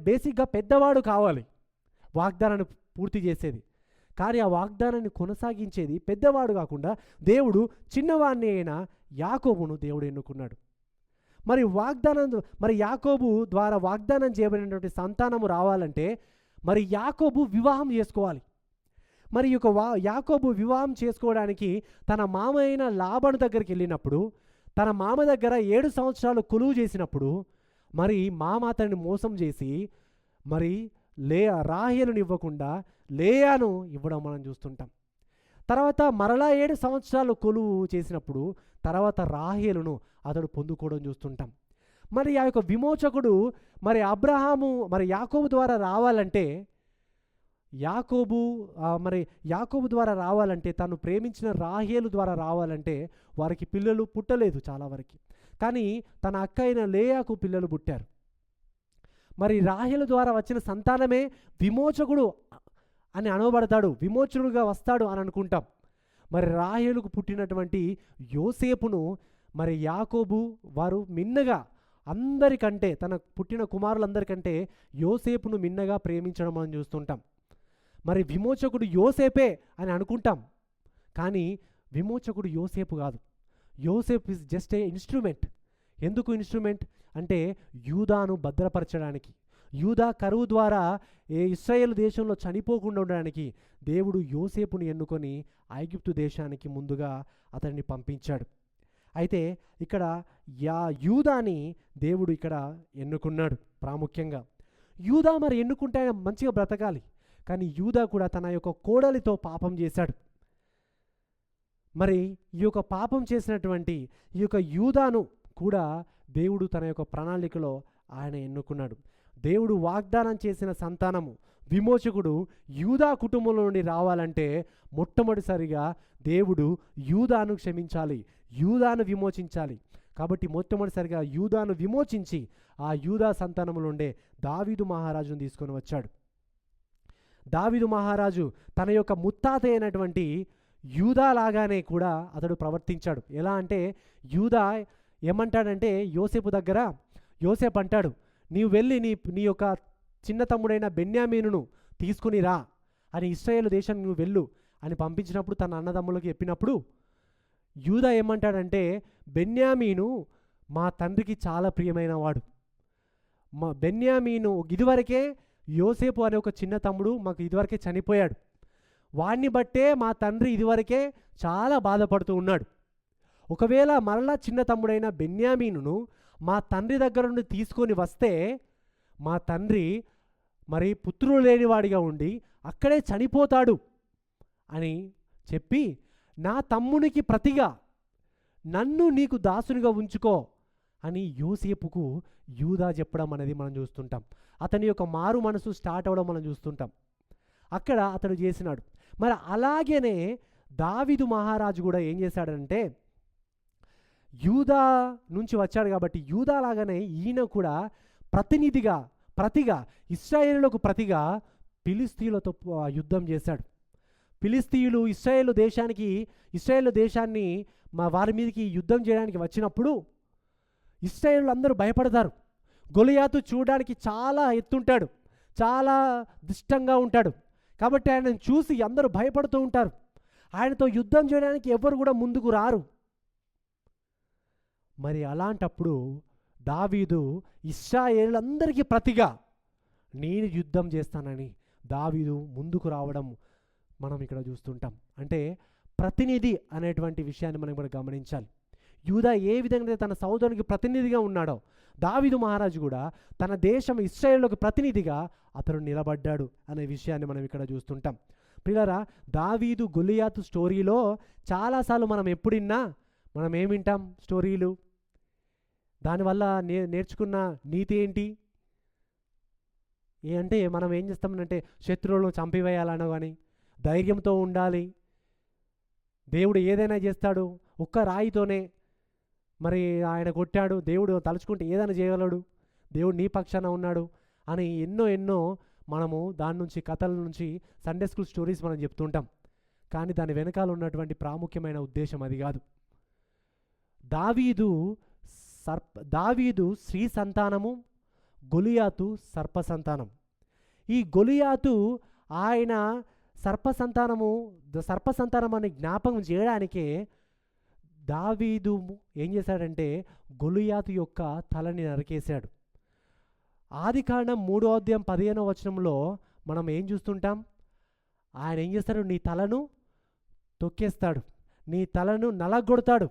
A: బేసిక్గా పెద్దవాడు కావాలి వాగ్దానాన్ని పూర్తి చేసేది. కానీ ఆ వాగ్దానాన్ని కొనసాగించేది పెద్దవాడు కాకుండా దేవుడు చిన్నవాడిని అయిన యాకోబును దేవుడు ఎన్నుకున్నాడు. యాకోబు ద్వారా వాగ్దానం చేయబడినటువంటి సంతానము రావాలంటే యాకోబు వివాహం చేసుకోవాలి. యాకోబు వివాహం చేసుకోవడానికి తన మామ అయిన లాబాను దగ్గరికి వెళ్ళినప్పుడు తన మామ దగ్గర 7 సంవత్సరాలు కొలువు చేసినప్పుడు మామ అతన్ని మోసం చేసి రాహేలును ఇవ్వకుండా లేయాను ఇవ్వడం మనం చూస్తుంటాం. తర్వాత మరలా 7 సంవత్సరాలు కొలువు చేసినప్పుడు తర్వాత రాహేలును అతడు పొందుకోవడం చూస్తుంటాం. ఆ యొక్క విమోచకుడు అబ్రహాము యాకోబు ద్వారా రావాలంటే యాకోబు ద్వారా రావాలంటే తను ప్రేమించిన రాహేలు ద్వారా రావాలంటే వారికి పిల్లలు పుట్టలేదు చాలా వరకు. కానీ తన అక్క అయిన లేయాకు పిల్లలు పుట్టారు. రాహేలు ద్వారా వచ్చిన సంతానమే విమోచకుడు అని అనబడతాడు, విమోచకుడుగా వస్తాడు అని అనుకుంటాం. రాహేలుకు పుట్టినటువంటి యోసేపును యాకోబు వారు మిన్నగా అందరికంటే తన పుట్టిన కుమారులందరికంటే యోసేపును మిన్నగా ప్రేమించడం మనం చూస్తుంటాం. విమోచకుడు యోసేపే అని అనుకుంటాం. కానీ విమోచకుడు యోసేపు కాదు. యోసేపు ఇస్ జస్ట్ ఏ ఇన్స్ట్రుమెంట్. ఎందుకు ఇన్స్ట్రుమెంట్ అంటే యూదాను భద్రపరచడానికి, యూదా కరువు ద్వారా ఇశ్రాయేలు దేశంలో చనిపోకుండా ఉండడానికి దేవుడు యోసేపుని ఎన్నుకొని ఐగుప్తు దేశానికి ముందుగా అతన్ని పంపించాడు. అయితే ఇక్కడ యూదాని దేవుడు ఇక్కడ ఎన్నుకున్నాడు. ప్రాముఖ్యంగా యూదా ఎన్నుకుంటే ఆయన మంచిగా బ్రతకాలి. కానీ యూదా కూడా తన యొక్క కోడలితో పాపం చేశాడు. మరి ఈ యొక్క పాపం చేసినటువంటి ఈ యొక్క యూదాను కూడా దేవుడు తన యొక్క ప్రణాళికలో ఆయన ఎన్నుకున్నాడు. దేవుడు వాగ్దానం చేసిన సంతానము, విమోచకుడు యూదా కుటుంబంలో నుండి రావాలంటే మొట్టమొదటిసారిగా దేవుడు యూదాను క్షమించాలి, యూదాను విమోచించాలి. కాబట్టి మొట్టమొదటిసారిగా యూదాను విమోచించి ఆ యూదా సంతానములో ఉండే దావీదు మహారాజును తీసుకొని వచ్చాడు. దావీదు మహారాజు తన యొక్క ముత్తాత అయినటువంటి యూదా లాగానే కూడా అతడు ప్రవర్తించాడు. ఎలా అంటే యూదా ఏమంటాడంటే యోసేపు దగ్గర, యోసేపు అంటాడు, నీవు వెళ్ళి నీ యొక్క చిన్న తమ్ముడైన బెన్యామీనును తీసుకుని రా అని, ఇశ్రాయేలు దేశానికి నువ్వు వెళ్ళు అని పంపించినప్పుడు తన అన్నదమ్ములకు చెప్పినప్పుడు యూదా ఏమంటాడంటే, బెన్యామీను మా తండ్రికి చాలా ప్రియమైన వాడు, మా బెన్యామీను ఇదివరకే యోసేపు అనే ఒక చిన్న తమ్ముడు మాకు ఇదివరకే చనిపోయాడు, వాడిని బట్టే మా తండ్రి ఇదివరకే చాలా బాధపడుతూ ఉన్నాడు. ఒకవేళ మరలా చిన్న తమ్ముడైన బెన్యామీనును మా తండ్రి దగ్గర నుండి తీసుకొని వస్తే మా తండ్రి మరి పుత్రులు లేనివాడిగా ఉండి అక్కడే చనిపోతాడు అని చెప్పి, నా తమ్మునికి ప్రతిగా నన్ను నీకు దాసునిగా ఉంచుకో అని యోసేపుకు యూదా చెప్పడం అనేది మనం చూస్తుంటాం. అతని యొక్క మారు మనసు స్టార్ట్ అవ్వడం మనం చూస్తుంటాం. అక్కడ అతడు చేసినాడు. మరి అలాగేనే దావీదు మహారాజు కూడా ఏం చేశాడంటే, యూదా నుంచి వచ్చాడు కాబట్టి యూదా లాగానే ఈయన కూడా ప్రతిగా ఇశ్రాయేలులకు ప్రతిగా ఫిలిస్తీయులతో యుద్ధం చేశాడు. ఫిలిస్తీయులు ఇశ్రాయేలు దేశాన్ని వారి మీదకి యుద్ధం చేయడానికి వచ్చినప్పుడు ఇశ్రాయేలు అందరూ భయపడతారు. గొలియాతు చూడడానికి చాలా ఎత్తుంటాడు, చాలా దిష్టంగా ఉంటాడు. కాబట్టి ఆయనను చూసి అందరూ భయపడుతూ ఉంటారు. ఆయనతో యుద్ధం చేయడానికి ఎవరు కూడా ముందుకు రారు. మరి అలాంటప్పుడు దావీదు ఇశ్రాయేలులందరికీ ప్రతిగా నేను యుద్ధం చేస్తానని దావీదు ముందుకు రావడం మనం ఇక్కడ చూస్తుంటాం. అంటే ప్రతినిధి అనేటువంటి విషయాన్ని మనం ఇక్కడ గమనించాలి. యూదా ఏ విధంగా తన సోదరునికి ప్రతినిధిగా ఉన్నాడో, దావీదు మహారాజు కూడా తన దేశం ఇశ్రాయేలుకు ప్రతినిధిగా అతడు నిలబడ్డాడు అనే విషయాన్ని మనం ఇక్కడ చూస్తుంటాం. ప్రియులారా, దావీదు గొలియాతు స్టోరీలో చాలాసార్లు మనం ఎప్పుడిన్నా మనం ఏం వింటాం స్టోరీలు, దానివల్ల నేర్చుకున్న నీతి ఏంటి అంటే మనం ఏం చేస్తామనంటే శత్రువులను చంపివేయాలనో కానీ, ధైర్యంతో ఉండాలి, దేవుడు ఏదైనా చేస్తాడు, ఒక్క రాయితోనే మరి ఆయన కొట్టాడు, దేవుడు తలుచుకుంటే ఏదైనా చేయగలడు, దేవుడు నీ పక్షాన ఉన్నాడు అని ఎన్నో మనము దాని నుంచి కథల నుంచి సండే స్కూల్ స్టోరీస్ మనం చెప్తుంటాం. కానీ దాని వెనకాల ఉన్నటువంటి ప్రాముఖ్యమైన ఉద్దేశం అది కాదు. దావీదు స్త్రీ సంతానము, గొలియాతు సర్ప సంతానం. ఈ గొలియాతు ఆయన సర్ప సంతానం అని జ్ఞాపకం చేయడానికే దావీదు ఏం చేశాడంటే గొలియాతు యొక్క తలని నరికేశాడు. ఆదికాండం 3వ అధ్యాయం 15వ వచనంలో మనం ఏం చూస్తుంటాం, ఆయన ఏం చేస్తాడు, నీ తలను తొక్కేస్తాడు, నీ తలను నలగొడతాడు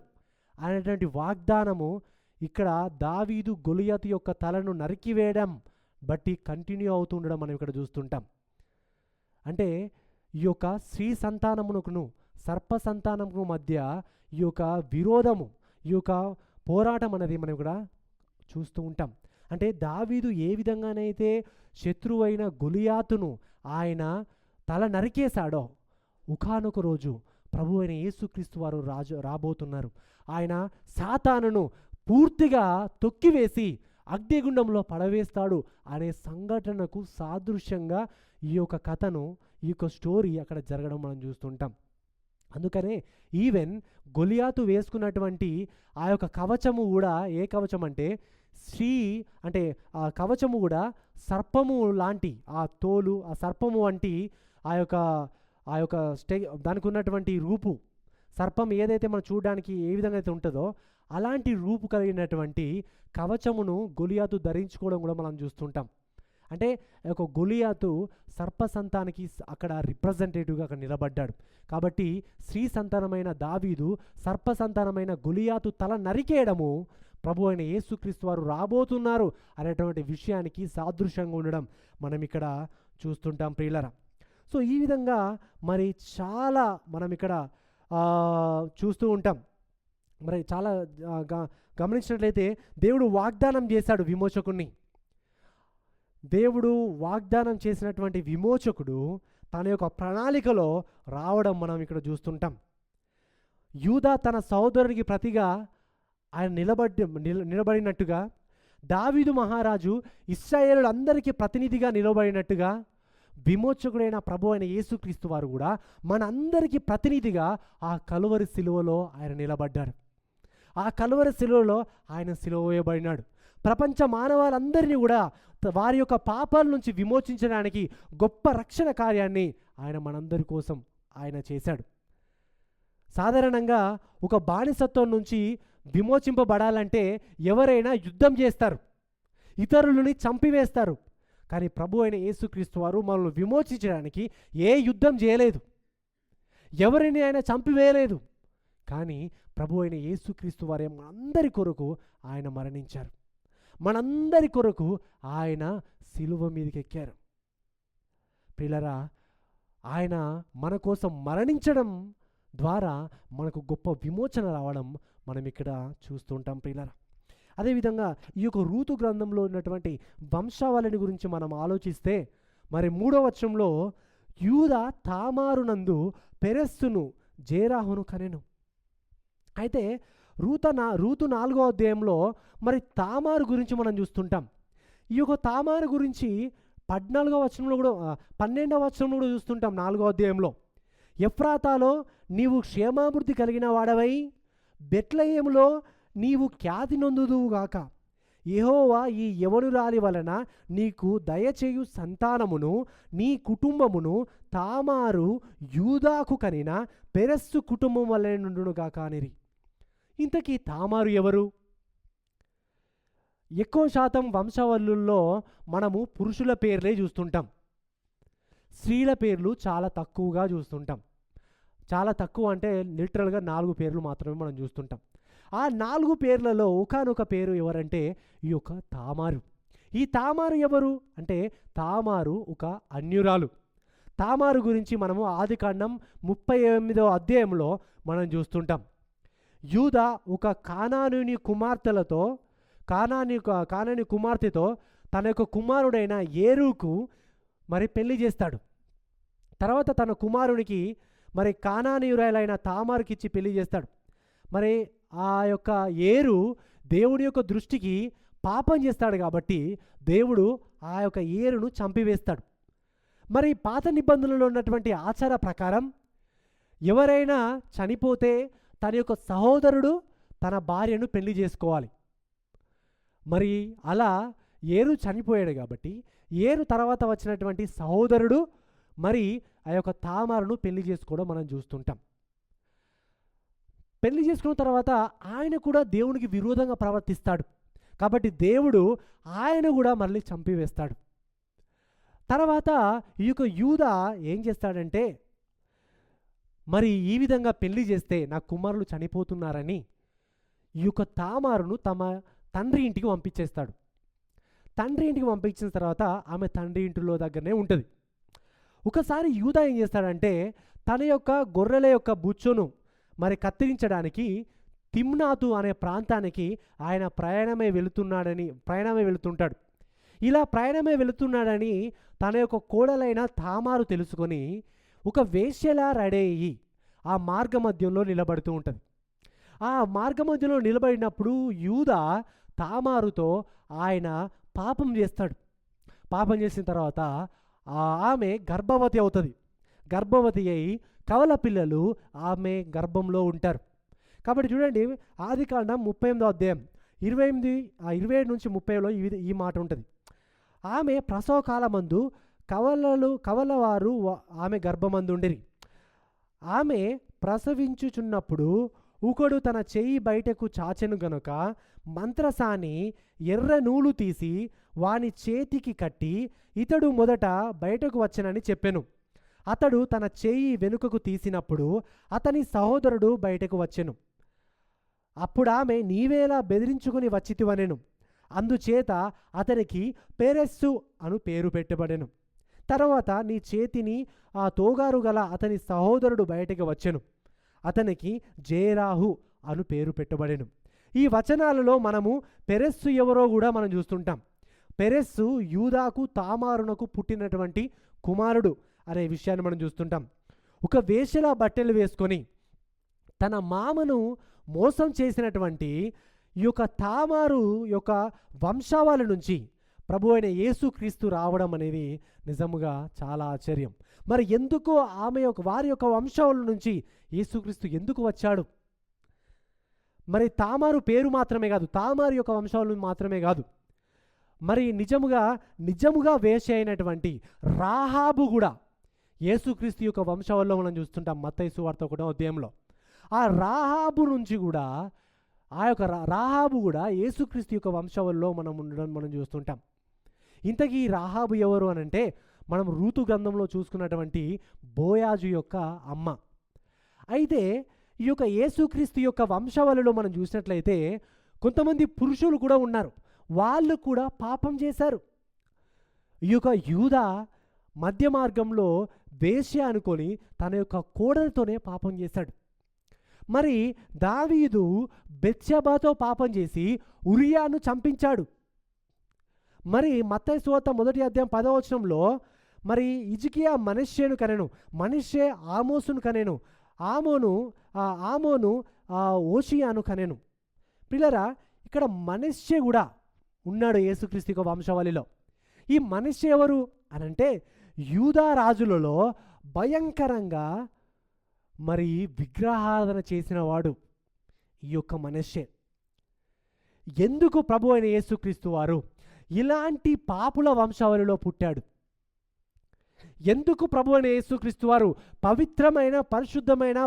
A: అనేటువంటి వాగ్దానము ఇక్కడ దావీదు గొలియాతు యొక్క తలను నరికివేయడం బట్టి కంటిన్యూ అవుతుండడం మనం ఇక్కడ చూస్తుంటాం. అంటే ఈ యొక్క స్త్రీ సంతానమునకును సర్ప సంతానముకు మధ్య ఈ యొక్క విరోధము, ఈ యొక్క పోరాటం అనేది మనం ఇక్కడ చూస్తూ ఉంటాం. అంటే దావీదు ఏ విధంగానైతే శత్రువైన గొలియాతును ఆయన తల నరికేశాడో, ఒకానొక రోజు ప్రభు అయిన యేసుక్రీస్తు వారు రాబోతున్నారు. ఆయన సాతానును పూర్తిగా తొక్కివేసి అగ్నిగుండంలో పడవేస్తాడు అనే సంఘటనకు సాదృశ్యంగా ఈ యొక్క కథను, ఈ యొక్క స్టోరీ అక్కడ జరగడం మనం చూస్తుంటాం. అందుకనే ఈవెన్ గొలియాతు వేసుకున్నటువంటి ఆ యొక్క కవచము కూడా ఏ కవచం అంటే అంటే ఆ కవచము కూడా సర్పము లాంటి ఆ తోలు, ఆ సర్పము వంటి ఆ యొక్క దానికి ఉన్నటువంటి రూపు, సర్పం ఏదైతే మనం చూడడానికి ఏ విధంగా అయితే ఉంటుందో అలాంటి రూపు కలిగినటువంటి కవచమును గొలియాతు ధరించుకోవడం కూడా మనం చూస్తుంటాం. అంటే ఒక గొలియాతు సర్ప సంతానికి అక్కడ రిప్రజెంటేటివ్గా అక్కడ నిలబడ్డాడు. కాబట్టి స్త్రీ సంతానమైన దావీదు సర్ప సంతానమైన గొలియాతు తల నరికేయడము ప్రభు అయిన యేసుక్రీస్తు వారు రాబోతున్నారు అనేటువంటి విషయానికి సాదృశ్యంగా ఉండడం మనం ఇక్కడ చూస్తుంటాం ప్రియులరా. సో ఈ విధంగా మరి చాలా మనం ఇక్కడ చూస్తూ ఉంటాం. మరి చాలా గమనించినట్లయితే దేవుడు వాగ్దానం చేశాడు విమోచకుణ్ణి. దేవుడు వాగ్దానం చేసినటువంటి విమోచకుడు తన యొక్క ప్రణాళికలో రావడం మనం ఇక్కడ చూస్తుంటాం. యూదా తన సహోదరునికి ప్రతిగా ఆయన నిలబడినట్టుగా, దావీదు మహారాజు ఇశ్రాయేలులందరికీ ప్రతినిధిగా నిలబడినట్టుగా, విమోచకుడైన ప్రభు అయిన యేసుక్రీస్తు వారు కూడా మనందరికీ ప్రతినిధిగా ఆ కలువరి శిలువలో ఆయన నిలబడ్డారు. ఆ కలువరి శిలువలో ఆయన సిలువ వేయబడినాడు. ప్రపంచ మానవాళ్ళందరినీ కూడా వారి యొక్క పాపాల నుంచి విమోచించడానికి గొప్ప రక్షణ కార్యాన్ని ఆయన మనందరి కోసం ఆయన చేశాడు. సాధారణంగా ఒక బానిసత్వం నుంచి విమోచింపబడాలంటే ఎవరైనా యుద్ధం చేస్తారు, ఇతరులని చంపివేస్తారు. కానీ ప్రభు అయిన యేసుక్రీస్తు వారు మనల్ని విమోచించడానికి ఏ యుద్ధం చేయలేదు, ఎవరిని ఆయన చంపివేయలేదు. కానీ ప్రభు అయిన యేసుక్రీస్తు వారే మనందరి కొరకు ఆయన మరణించారు. మనందరి కొరకు ఆయన సిలువ మీదకి ఎక్కారు. ప్రియులారా, ఆయన మన కోసం మరణించడం ద్వారా మనకు గొప్ప విమోచన రావడం మనం ఇక్కడ చూస్తుంటాం. ప్రియులారా, అదేవిధంగా ఈ యొక్క రూతు గ్రంథంలో ఉన్నటువంటి వంశావళిని గురించి మనం ఆలోచిస్తే, మరి 3వ వచనంలో యూదా తామారునందు పెరెస్సును జేరాహును కనెను. అయితే రూతు 4వ అధ్యాయంలో మరి తామారు గురించి మనం చూస్తుంటాం. ఈ యొక్క తామారు గురించి 14వ వచనంలో కూడా 12వ వచనంలో కూడా చూస్తుంటాం. 4వ అధ్యాయంలో, ఎఫ్రాతాలో నీవు క్షేమాభివృద్ధి కలిగిన వాడవై బెత్లెహేములో నీవు ఖ్యాతి నొందుదువుగాక. యెహోవా ఈ యవనురాలి వలన నీకు దయచేయు సంతానమును నీ కుటుంబమును తామారు యూదాకు కనిన పెరెస్సు కుటుంబం వలె నుండునుగాక అనిరి. ఇంతకీ తామారు ఎవరు? ఎక్కువ శాతం వంశావళుల్లో మనము పురుషుల పేర్లే చూస్తుంటాం, స్త్రీల పేర్లు చాలా తక్కువగా చూస్తుంటాం. చాలా తక్కువ అంటే లిటరల్గా 4 పేర్లు మాత్రమే మనం చూస్తుంటాం. ఆ 4 పేర్లలో ఒకానొక పేరు ఎవరంటే ఈ యొక్క తామారు. ఈ తామారు ఎవరు అంటే తామారు ఒక అన్యురాలు. తామారు గురించి మనము ఆదికాండం 38వ అధ్యాయంలో మనం చూస్తుంటాం. యూదా ఒక కానానీ కుమార్తెతో తన యొక్క కుమారుడైన ఏరుకు మరి పెళ్లి చేస్తాడు. తర్వాత తన కుమారునికి మరి కానానీయురాలైన తామారుకి ఇచ్చి పెళ్లి చేస్తాడు. మరి ఆ యొక్క ఏరు దేవుడి యొక్క దృష్టికి పాపం చేస్తాడు కాబట్టి దేవుడు ఆ యొక్క ఏరును చంపివేస్తాడు. మరి పాత నిబంధనలో ఉన్నటువంటి ఆచార ప్రకారం ఎవరైనా చనిపోతే తన యొక్క సహోదరుడు తన భార్యను పెళ్లి చేసుకోవాలి. మరి అలా ఏరు చనిపోయాడు కాబట్టి ఏరు తర్వాత వచ్చినటువంటి సహోదరుడు మరి ఆ యొక్క తామారును పెళ్లి చేసుకోవడం మనం చూస్తుంటాం. పెళ్లి చేసుకున్న తర్వాత ఆయన కూడా దేవునికి విరోధంగా ప్రవర్తిస్తాడు కాబట్టి దేవుడు ఆయన కూడా మళ్ళీ చంపివేస్తాడు. తర్వాత ఈ యొక్క యూదా ఏం చేస్తాడంటే, మరి ఈ విధంగా పెళ్లి చేస్తే నా కుమారులు చనిపోతున్నారని ఈ యొక్క తామారును తమ తండ్రి ఇంటికి పంపించేస్తాడు. తండ్రి ఇంటికి పంపించిన తర్వాత ఆమె తండ్రి ఇంటిలో దగ్గరనే ఉంటుంది. ఒకసారి యూదా ఏం చేస్తాడంటే తన యొక్క గొర్రెల యొక్క బుచ్చును మరి కత్తిరించడానికి తిమ్నాతు అనే ప్రాంతానికి ఆయన ప్రయాణమే వెళుతుంటాడు. ఇలా ప్రయాణమే వెళుతున్నాడని తన యొక్క కోడలైన తామారు తెలుసుకొని ఒక వేశ్యలా రెడీ అయ్యి ఆ మార్గ మధ్యంలో నిలబడుతూ ఉంటుంది. ఆ మార్గ మధ్యలో నిలబడినప్పుడు యూదా తామారుతో ఆయన పాపం చేస్తాడు. పాపం చేసిన తర్వాత ఆమె గర్భవతి అవుతుంది. గర్భవతి అయి కవల పిల్లలు ఆమె గర్భంలో ఉంటారు. కాబట్టి చూడండి, ఆదికాండం 38వ అధ్యాయం 27 నుంచి 30లో ఈ మాట ఉంటుంది. ఆమె ప్రసవ కాలమందు కవలవారు ఆమె గర్భమందుండిరి. ఆమె ప్రసవించుచున్నప్పుడు ఒకడు తన చెయ్యి బయటకు చాచెను గనుక మంత్రసాని ఎర్ర నూలు తీసి వాని చేతికి కట్టి ఇతడు మొదట బయటకు వచ్చెనని చెప్పెను. అతడు తన చెయ్యి వెనుకకు తీసినప్పుడు అతని సహోదరుడు బయటకు వచ్చెను. అప్పుడు ఆమె నీవేలా బెదిరించుకుని వచ్చితివనెను. అందుచేత అతనికి పెరెస్సు అను పేరు పెట్టబడెను. తర్వాత నీ చేతిని ఆ తోగారు గల అతని సహోదరుడు బయటకు వచ్చెను, అతనికి జేరాహు అను పేరు పెట్టబడెను. ఈ వచనాలలో మనము పెరెస్సు ఎవరో కూడా మనం చూస్తుంటాం. పెరెస్సు యూదాకు తామారునకు పుట్టినటువంటి కుమారుడు అనే విషయాన్ని మనం చూస్తుంటాం. ఒక వేశ్యలా బట్టలు వేసుకొని తన మామను మోసం చేసినటువంటి ఈ యొక్క తామారు యొక్క వంశావళి నుంచి ప్రభు అయిన యేసుక్రీస్తు రావడం అనేది నిజముగా చాలా ఆశ్చర్యం. మరి ఎందుకు వారి యొక్క వంశావళి నుంచి యేసుక్రీస్తు ఎందుకు వచ్చాడు? మరి తామారు పేరు మాత్రమే కాదు, తామారు యొక్క వంశావళి మాత్రమే కాదు, మరి నిజముగా వేశ్య అయినటువంటి రాహాబు కూడా యేసుక్రీస్తు యొక్క వంశావళిలో మనం చూస్తుంటాం. మత్తయి సువార్త 1వ అధ్యాయంలో ఆ రాహాబు నుంచి కూడా రాహాబు కూడా యేసుక్రీస్తు యొక్క వంశావళిలో మనం ఉండడం మనం చూస్తుంటాం. ఇంతకీ రాహాబు ఎవరు అనంటే మనం రూతు గ్రంథంలో చూసుకున్నటువంటి బోయాజు యొక్క అమ్మ. అయితే ఈ యొక్క యేసుక్రీస్తు యొక్క వంశావళిలో మనం చూసినట్లయితే కొంతమంది పురుషులు కూడా ఉన్నారు, వాళ్ళు కూడా పాపం చేశారు. ఈ యొక్క యూదా మధ్య మార్గంలో వేశ్య అనుకొని తన యొక్క కోడలతోనే పాపం చేశాడు. మరి దావీదు బెత్షెబాతో పాపం చేసి ఉరియాను చంపించాడు. మరి మత్తయి సువార్త 1వ అధ్యాయం 10వ వచనంలో మరి హిజ్కియా మనష్షేను కనెను, మనష్షే ఆమోసును కనెను, ఆమోను ఓషియాను కనెను. పిల్లరా, ఇక్కడ మనష్షే కూడా ఉన్నాడు యేసుక్రీస్తు యొక్క వంశావళిలో. ఈ మనష్షే ఎవరు అనంటే యూదా రాజులలో భయంకరంగా మరి విగ్రహారాధన చేసిన వాడు ఈ యొక్క మనష్షే. ఎందుకు ప్రభు అయిన యేసుక్రీస్తు వారు ఇలాంటి పాపుల వంశావళిలో పుట్టాడు? ఎందుకు ప్రభు అయిన యేసుక్రీస్తు వారు పవిత్రమైన పరిశుద్ధమైన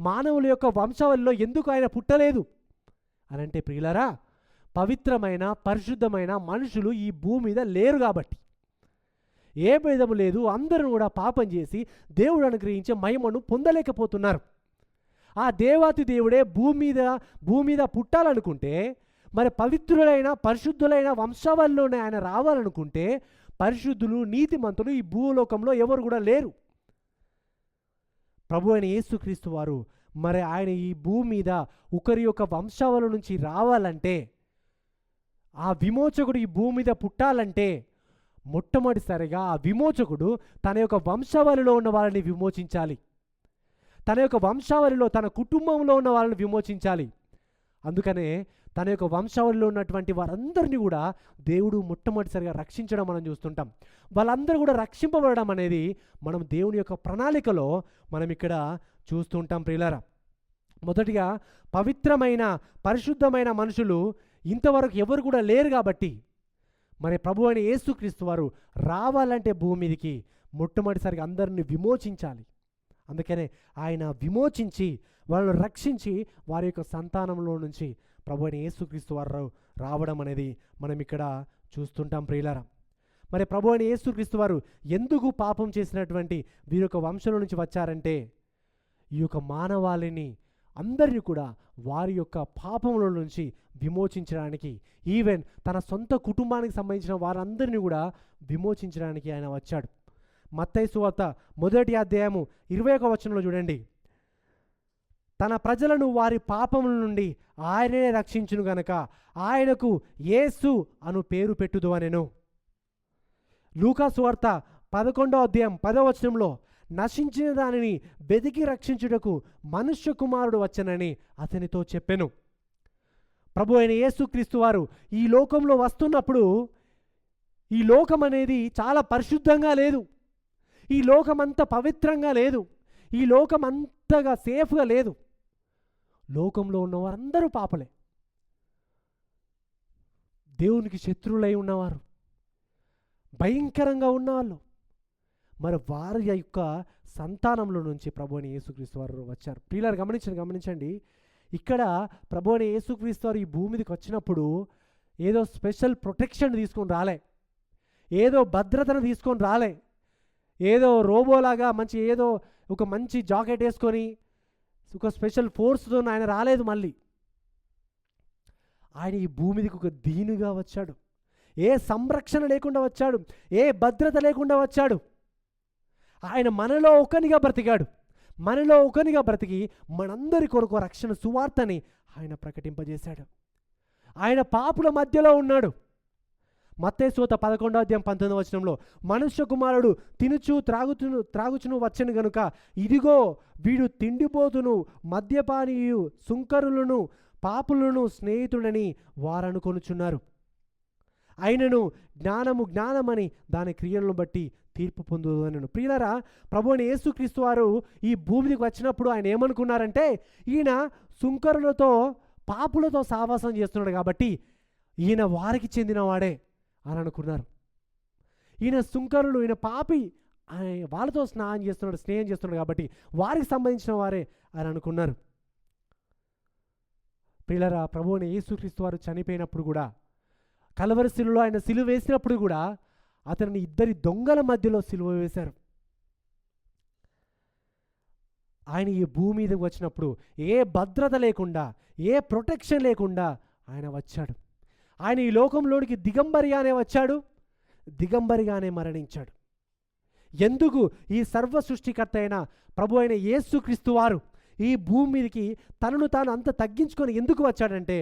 A: మానవుల యొక్క వంశావళిలో ఎందుకు ఆయన పుట్టలేదు అనంటే ప్రియులారా, పవిత్రమైన పరిశుద్ధమైన మనుషులు ఈ భూమి మీద లేరు కాబట్టి. ఏ భేదము లేదు, అందరూ కూడా పాపం చేసి దేవుడు అనుగ్రహించే మహిమను పొందలేకపోతున్నారు. ఆ దేవాతి దేవుడే భూమి మీద పుట్టాలనుకుంటే, మరి పవిత్రులైన పరిశుద్ధులైన వంశావళిలోనే ఆయన రావాలనుకుంటే, పరిశుద్ధులు నీతిమంతులు ఈ భూలోకంలో ఎవరు కూడా లేరు. ప్రభు అయిన యేసుక్రీస్తు వారు మరి ఆయన ఈ భూమి మీద ఒకరి యొక్క వంశావళి నుంచి రావాలంటే, ఆ విమోచకుడు ఈ భూమి మీద పుట్టాలంటే మొట్టమొదటిసారిగా ఆ విమోచకుడు తన యొక్క వంశావళిలో ఉన్న వాళ్ళని విమోచించాలి. తన యొక్క వంశావళిలో తన కుటుంబంలో ఉన్న వాళ్ళని విమోచించాలి. అందుకనే తన యొక్క వంశావళిలో ఉన్నటువంటి వారందరినీ కూడా దేవుడు మొట్టమొదటిసారిగా రక్షించడం మనం చూస్తుంటాం. వాళ్ళందరూ కూడా రక్షింపబడడం అనేది మనం దేవుని యొక్క ప్రణాళికలో మనం ఇక్కడ చూస్తుంటాం. ప్రియులారా, మొదటిగా పవిత్రమైన పరిశుద్ధమైన మనుషులు ఇంతవరకు ఎవరు కూడా లేరు కాబట్టి మరి ప్రభు అయిన యేసుక్రీస్తు వారు రావాలంటే భూమి మీదకి మొట్టమొదటిసారిగా అందరిని విమోచించాలి. అందుకనే ఆయన విమోచించి వాళ్ళను రక్షించి వారి యొక్క సంతానంలో నుంచి ప్రభు అయిన యేసుక్రీస్తు వారు రావడం అనేది మనం ఇక్కడ చూస్తుంటాం. ప్రియులారా, మరి ప్రభు అయిన యేసుక్రీస్తు వారు ఎందుకు పాపం చేసినటువంటి వీరి యొక్క వంశంలో నుంచి వచ్చారంటే, ఈ యొక్క మానవాళిని అందరినీ కూడా వారి యొక్క పాపముల నుంచి విమోచించడానికి, ఈవెన్ తన సొంత కుటుంబానికి సంబంధించిన వారందరినీ కూడా విమోచించడానికి ఆయన వచ్చాడు. మత్తయి సువార్త 1వ అధ్యాయము 21వ వచనంలో చూడండి, తన ప్రజలను వారి పాపముల నుండి ఆయనే రక్షించును గనక ఆయనకు యేసు అను పేరు పెట్టుదు అనెను. లూకా సువార్త 11వ అధ్యాయం 10వ వచనంలో నశించిన దానిని వెదికి రక్షించుటకు మనుష్య కుమారుడు వచ్చనని అతనితో చెప్పెను. ప్రభు అయిన యేసుక్రీస్తు వారు ఈ లోకంలో వస్తున్నప్పుడు ఈ లోకం అనేది చాలా పరిశుద్ధంగా లేదు, ఈ లోకం అంత పవిత్రంగా లేదు, ఈ లోకం అంతగా సేఫ్గా లేదు. లోకంలో ఉన్న వారందరూ పాపలే, దేవునికి శత్రువులై ఉన్నవారు, భయంకరంగా ఉన్నవాళ్ళు. మరి వారి యొక్క సంతానంలో నుంచి ప్రభు అయిన యేసుక్రీస్తు వారు వచ్చారు. ప్రియులారు గమనించండి, ఇక్కడ ప్రభు అయిన యేసుక్రీస్తు వారు ఈ భూమి మీదకి వచ్చినప్పుడు ఏదో స్పెషల్ ప్రొటెక్షన్ తీసుకొని రాలే, ఏదో భద్రతను తీసుకొని రాలే, ఏదో రోబోలాగా ఏదో ఒక మంచి జాకెట్ వేసుకొని ఒక స్పెషల్ ఫోర్స్తో ఆయన రాలేదు. మళ్ళీ ఆయన ఈ భూమి మీదకి ఒక దీనుగా వచ్చాడు, ఏ సంరక్షణ లేకుండా వచ్చాడు, ఏ భద్రత లేకుండా వచ్చాడు. ఆయన మనలో ఒకనిగా బ్రతికాడు. మనలో ఒకనిగా బ్రతికి మనందరి కొరకు రక్షణ సువార్తని ఆయన ప్రకటింపజేశాడు. ఆయన పాపుల మధ్యలో ఉన్నాడు. మత్తయి సువార్త 11:19 మనుష్య కుమారుడు తినుచు త్రాగుచును వచ్చెను గనుక ఇదిగో వీడు తిండిపోతును, మద్యపానీయు, సుంకరులను, పాపులను స్నేహితుడని వారనుకొనుచున్నారు. అయినను జ్ఞానమని దాని క్రియలను బట్టి తీర్పు పొందుదనను. ప్రియులారా, ప్రభువైన యేసుక్రీస్తు వారు ఈ భూమికి వచ్చినప్పుడు ఆయన ఏమనుకున్నారంటే, ఈయన సుంకరులతో పాపులతో సావాసం చేస్తున్నాడు కాబట్టి ఈయన వారికి చెందినవాడే అని అనుకున్నారు. ఈయన సుంకరులు, ఈయన పాపి, వాళ్ళతో స్నేహం చేస్తున్నాడు కాబట్టి వారికి సంబంధించిన వారే అని అనుకున్నారు. ప్రియులారా, ప్రభువైన యేసుక్రీస్తు వారు చనిపోయినప్పుడు కూడా, కల్వరి శిలువలో ఆయన సిలువ వేసినప్పుడు కూడా అతనిని ఇద్దరి దొంగల మధ్యలో సిలువ వేశారు. ఆయన ఈ భూమి మీదకి వచ్చినప్పుడు ఏ భద్రత లేకుండా, ఏ ప్రొటెక్షన్ లేకుండా ఆయన వచ్చాడు. ఆయన ఈ లోకంలోనికి దిగంబరిగానే వచ్చాడు, దిగంబరిగానే మరణించాడు. ఎందుకు? ఈ సర్వ సృష్టికర్త అయిన ప్రభు అయిన యేసుక్రీస్తు వారు ఈ భూమి మీదకి తనను తాను అంత తగ్గించుకొని ఎందుకు వచ్చాడంటే,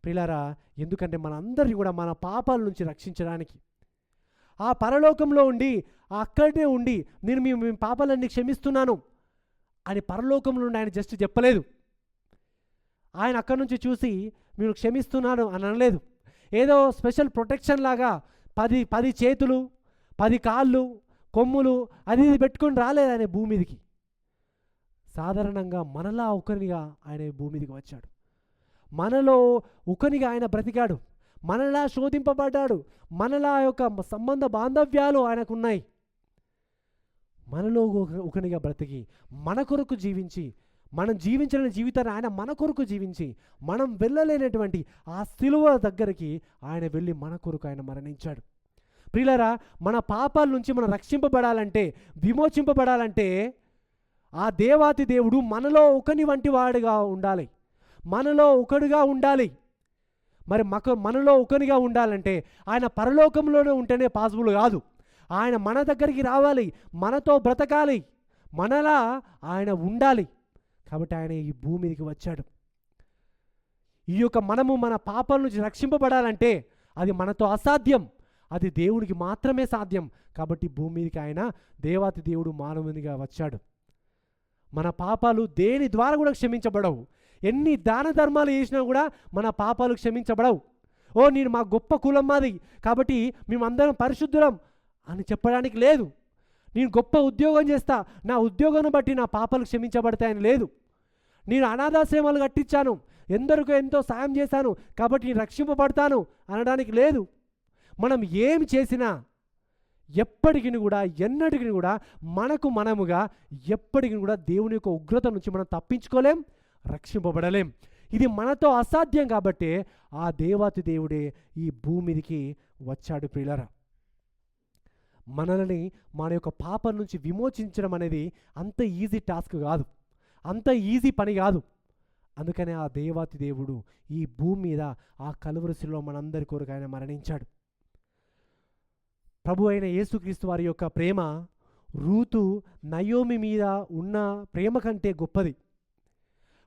A: ప్రియులారా, ఎందుకంటే మనందరినీ కూడా మన పాపాల నుంచి రక్షించడానికి. ఆ పరలోకంలో ఉండి, అక్కడే ఉండి నేను మీ పాపాలన్నీ క్షమిస్తున్నాను అని పరలోకంలో ఉండి ఆయన జస్ట్ చెప్పలేదు. ఆయన అక్కడి నుంచి చూసి మీరు క్షమిస్తున్నాను అని అనలేదు. ఏదో స్పెషల్ ప్రొటెక్షన్ లాగా 10 చేతులు, 10 కాళ్ళు, కొమ్ములు అది ఇది పెట్టుకొని రాలేదు ఆయన భూమి మీదకి. సాధారణంగా మనలా ఒకరినిగా ఆయన భూమి మీదకి వచ్చాడు. మనలో ఒకనిగా ఆయన బ్రతికాడు. మనలా శోధింపబడ్డాడు. మనలా యొక్క సంబంధ బాంధవ్యాలు ఆయనకున్నాయి. మనలో ఒకనిగా బ్రతికి మన కొరకు జీవించి, మనం జీవించిన జీవితాన్ని ఆయన మన కొరకు జీవించి, మనం వెళ్ళలేనటువంటి ఆ సిలువ దగ్గరికి ఆయన వెళ్ళి మన కొరకు ఆయన మరణించాడు. ప్రియులారా, మన పాపాల నుంచి మనం రక్షింపబడాలంటే, విమోచింపబడాలంటే ఆ దేవాతి దేవుడు మనలో ఒకని వంటి వాడుగా ఉండాలి, మనలో ఒకడుగా ఉండాలి. మరి మనలో ఒకనిగా ఉండాలంటే ఆయన పరలోకంలోనే ఉంటేనే పాసిబుల్ కాదు. ఆయన మన దగ్గరికి రావాలి, మనతో బ్రతకాలి, మనలా ఆయన ఉండాలి. కాబట్టి ఆయన ఈ భూమి మీదకి వచ్చాడు. ఈ యొక్క మనము మన పాపాల నుంచి రక్షింపబడాలంటే అది మనతో అసాధ్యం, అది దేవుడికి మాత్రమే సాధ్యం. కాబట్టి భూమి మీదకి ఆయన దేవాతి దేవుడు మానవునిగా వచ్చాడు. మన పాపాలు దేని ద్వారా కూడా క్షమించబడవు. ఎన్ని దాన ధర్మాలు చేసినా కూడా మన పాపాలు క్షమించబడవు. నేను మా గొప్ప కులం మాది కాబట్టి మేమందరం పరిశుద్ధులం అని చెప్పడానికి లేదు. నేను గొప్ప ఉద్యోగం చేస్తా, నా ఉద్యోగాన్ని బట్టి నా పాపాలు క్షమించబడతాయని లేదు. నేను అనాథాశ్రమాలు కట్టించాను, ఎందరికో ఎంతో సాయం చేశాను కాబట్టి నేను రక్షింపబడతాను అనడానికి లేదు. మనం ఏం చేసినా ఎప్పటికీ కూడా, ఎన్నటికీ కూడా మనకు మనముగా ఎప్పటికీ కూడా దేవుని యొక్క ఉగ్రత నుంచి మనం తప్పించుకోలేం, రక్షింపబడలేం. ఇది మనతో అసాధ్యం కాబట్టి ఆ దేవాతి దేవుడే ఈ భూమి మీదకి వచ్చాడు. ప్రియులారా, మనల్ని మన యొక్క పాపం నుంచి విమోచించడం అనేది అంత ఈజీ టాస్క్ కాదు, అంత ఈజీ పని కాదు. అందుకనే ఆ దేవాతి దేవుడు ఈ భూమి మీద ఆ కలువరి శిలువలో మనందరి కొరకు ఆయన మరణించాడు. ప్రభు అయిన యేసుక్రీస్తు వారి యొక్క ప్రేమ రూతు నయోమి మీద ఉన్న ప్రేమ కంటే గొప్పది.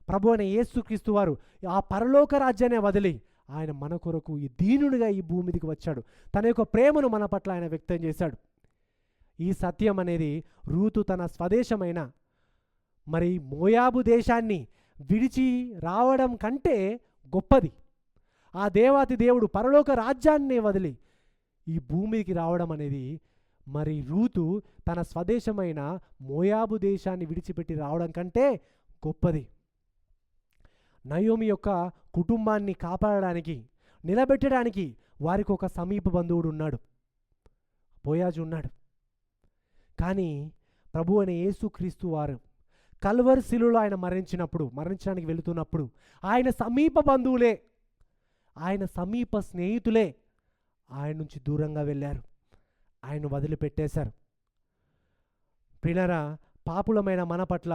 A: ప్రభు అయిన యేసుక్రీస్తు వారు ఆ పరలోక రాజ్యాన్ని వదిలి ఆయన మన కొరకు ఈ దీనుడిగా ఈ భూమి మీదకి వచ్చాడు. తన యొక్క ప్రేమను మన పట్ల ఆయన వ్యక్తం చేశాడు. ఈ సత్యం అనేది రూతు తన స్వదేశమైన మరి మోయాబు దేశాన్ని విడిచి రావడం కంటే గొప్పది. ఆ దేవాతి దేవుడు పరలోక రాజ్యాన్ని వదిలి ఈ భూమికి రావడం అనేది మరి రూతు తన స్వదేశమైన మోయాబు దేశాన్ని విడిచిపెట్టి రావడం కంటే గొప్పది. నయోమి యొక్క కుటుంబాన్ని కాపాడడానికి, నిలబెట్టడానికి వారికి ఒక సమీప బంధువుడు ఉన్నాడు, బోయాజు ఉన్నాడు. కానీ ప్రభు అయిన యేసుక్రీస్తు వారు కల్వరి శిలువలో ఆయన మరణించడానికి వెళుతున్నప్పుడు ఆయన సమీప బంధువులే, ఆయన సమీప స్నేహితులే ఆయన నుంచి దూరంగా వెళ్ళారు, ఆయన వదిలిపెట్టేశారు. ప్రియులారా, పాపులమైన మన పట్ల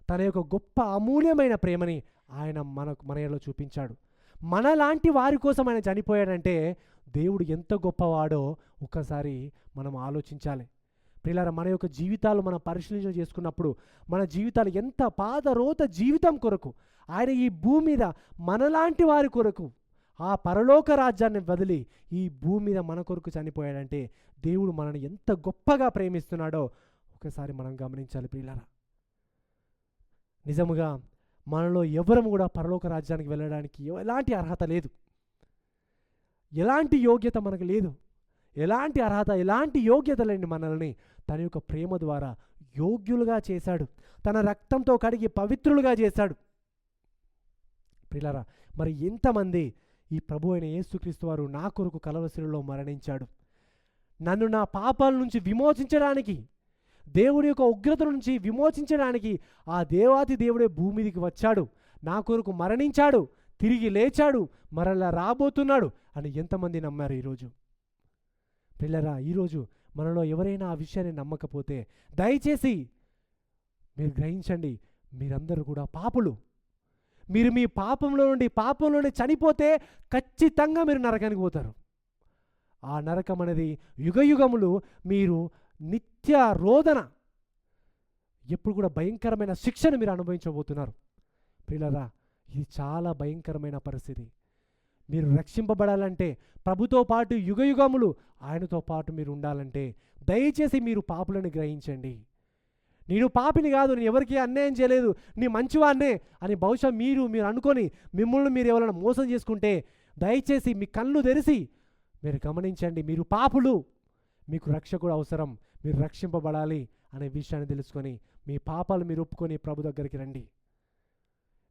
A: తన యొక్క గొప్ప అమూల్యమైన ప్రేమని ఆయన మనలో చూపించాడు. మనలాంటి వారి కోసం ఆయన చనిపోయాడంటే దేవుడు ఎంత గొప్పవాడో ఒక్కసారి మనం ఆలోచించాలి. ప్రియులారా, మన యొక్క జీవితాలు మనం పరిశీలన చేసుకున్నప్పుడు మన జీవితాలు ఎంత పాదరోత జీవితం కొరకు ఆయన ఈ భూమి మీద మనలాంటి వారి కొరకు ఆ పరలోక రాజ్యాన్ని వదిలి ఈ భూమి మీద మన కొరకు చనిపోయాడంటే దేవుడు మనల్ని ఎంత గొప్పగా ప్రేమిస్తున్నాడో ఒకసారి మనం గమనించాలి ప్రియులారా. నిజముగా మనలో ఎవరము కూడా పరలోక రాజ్యానికి వెళ్ళడానికి ఎలాంటి అర్హత లేదు, ఎలాంటి యోగ్యత మనకు లేదు, ఎలాంటి అర్హత ఎలాంటి యోగ్యత లేని మనల్ని తన యొక్క ప్రేమ ద్వారా యోగ్యులుగా చేశాడు, తన రక్తంతో కడిగి పవిత్రులుగా చేశాడు. ప్రియులారా, మరి ఎంతమంది ఈ ప్రభు అయిన యేసుక్రీస్తు వారు నా కొరకు కలవసిలో మరణించాడు, నన్ను నా పాపాల నుంచి విమోచించడానికి, దేవుడి యొక్క ఉగ్రత నుంచి విమోచించడానికి ఆ దేవాతి దేవుడే భూమి మీదకి వచ్చాడు, నా కొరకు మరణించాడు, తిరిగి లేచాడు, మరలా రాబోతున్నాడు అని ఎంతమంది నమ్మారు ఈరోజు? పిల్లరా, ఈరోజు మనలో ఎవరైనా ఆ విషయాన్ని నమ్మకపోతే దయచేసి మీరు గ్రహించండి, మీరందరూ కూడా పాపులు. మీరు మీ పాపంలోనే చనిపోతే ఖచ్చితంగా మీరు నరకానికి పోతారు. ఆ నరకం అనేది యుగయుగములు మీరు నిత్య రోదన, ఎప్పుడు కూడా భయంకరమైన శిక్షను మీరు అనుభవించబోతున్నారు. ప్రియులారా, ఇది చాలా భయంకరమైన పరిస్థితి. మీరు రక్షింపబడాలంటే, ప్రభుతో పాటు యుగయుగములు ఆయనతో పాటు మీరు ఉండాలంటే దయచేసి మీరు పాపులను గ్రహించండి. నేను పాపిని కాదు, నేను ఎవరికి అన్యాయం చేయలేదు, నీ మంచివాన్నే అని బహుశా మీరు అనుకొని మిమ్మల్ని మీరు ఎవరైనా మోసం చేసుకుంటే దయచేసి మీ కళ్ళు తెరిచి మీరు గమనించండి, మీరు పాపులు, మీకు రక్షకుడు అవసరం, మీరు రక్షింపబడాలి అనే విషయాన్ని తెలుసుకొని మీ పాపాలు మీరు ఒప్పుకొని ప్రభు దగ్గరికి రండి.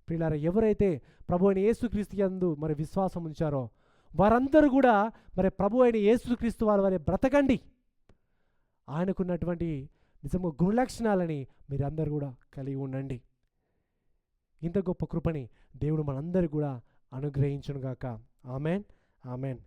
A: ప్రియులారా, ఎవరైతే ప్రభు అయిన యేసుక్రీస్తు యందు మరి విశ్వాసం ఉంచారో వారందరూ కూడా మరి ప్రభు అయిన యేసుక్రీస్తు వారి బ్రతకండి. ఆయనకున్నటువంటి నిజంగా గుణలక్షణాలని మీరందరూ కూడా కలిగి ఉండండి. ఇంత గొప్ప కృపని దేవుడు మనందరికీ కూడా అనుగ్రహించునుగాక. Amen, amen.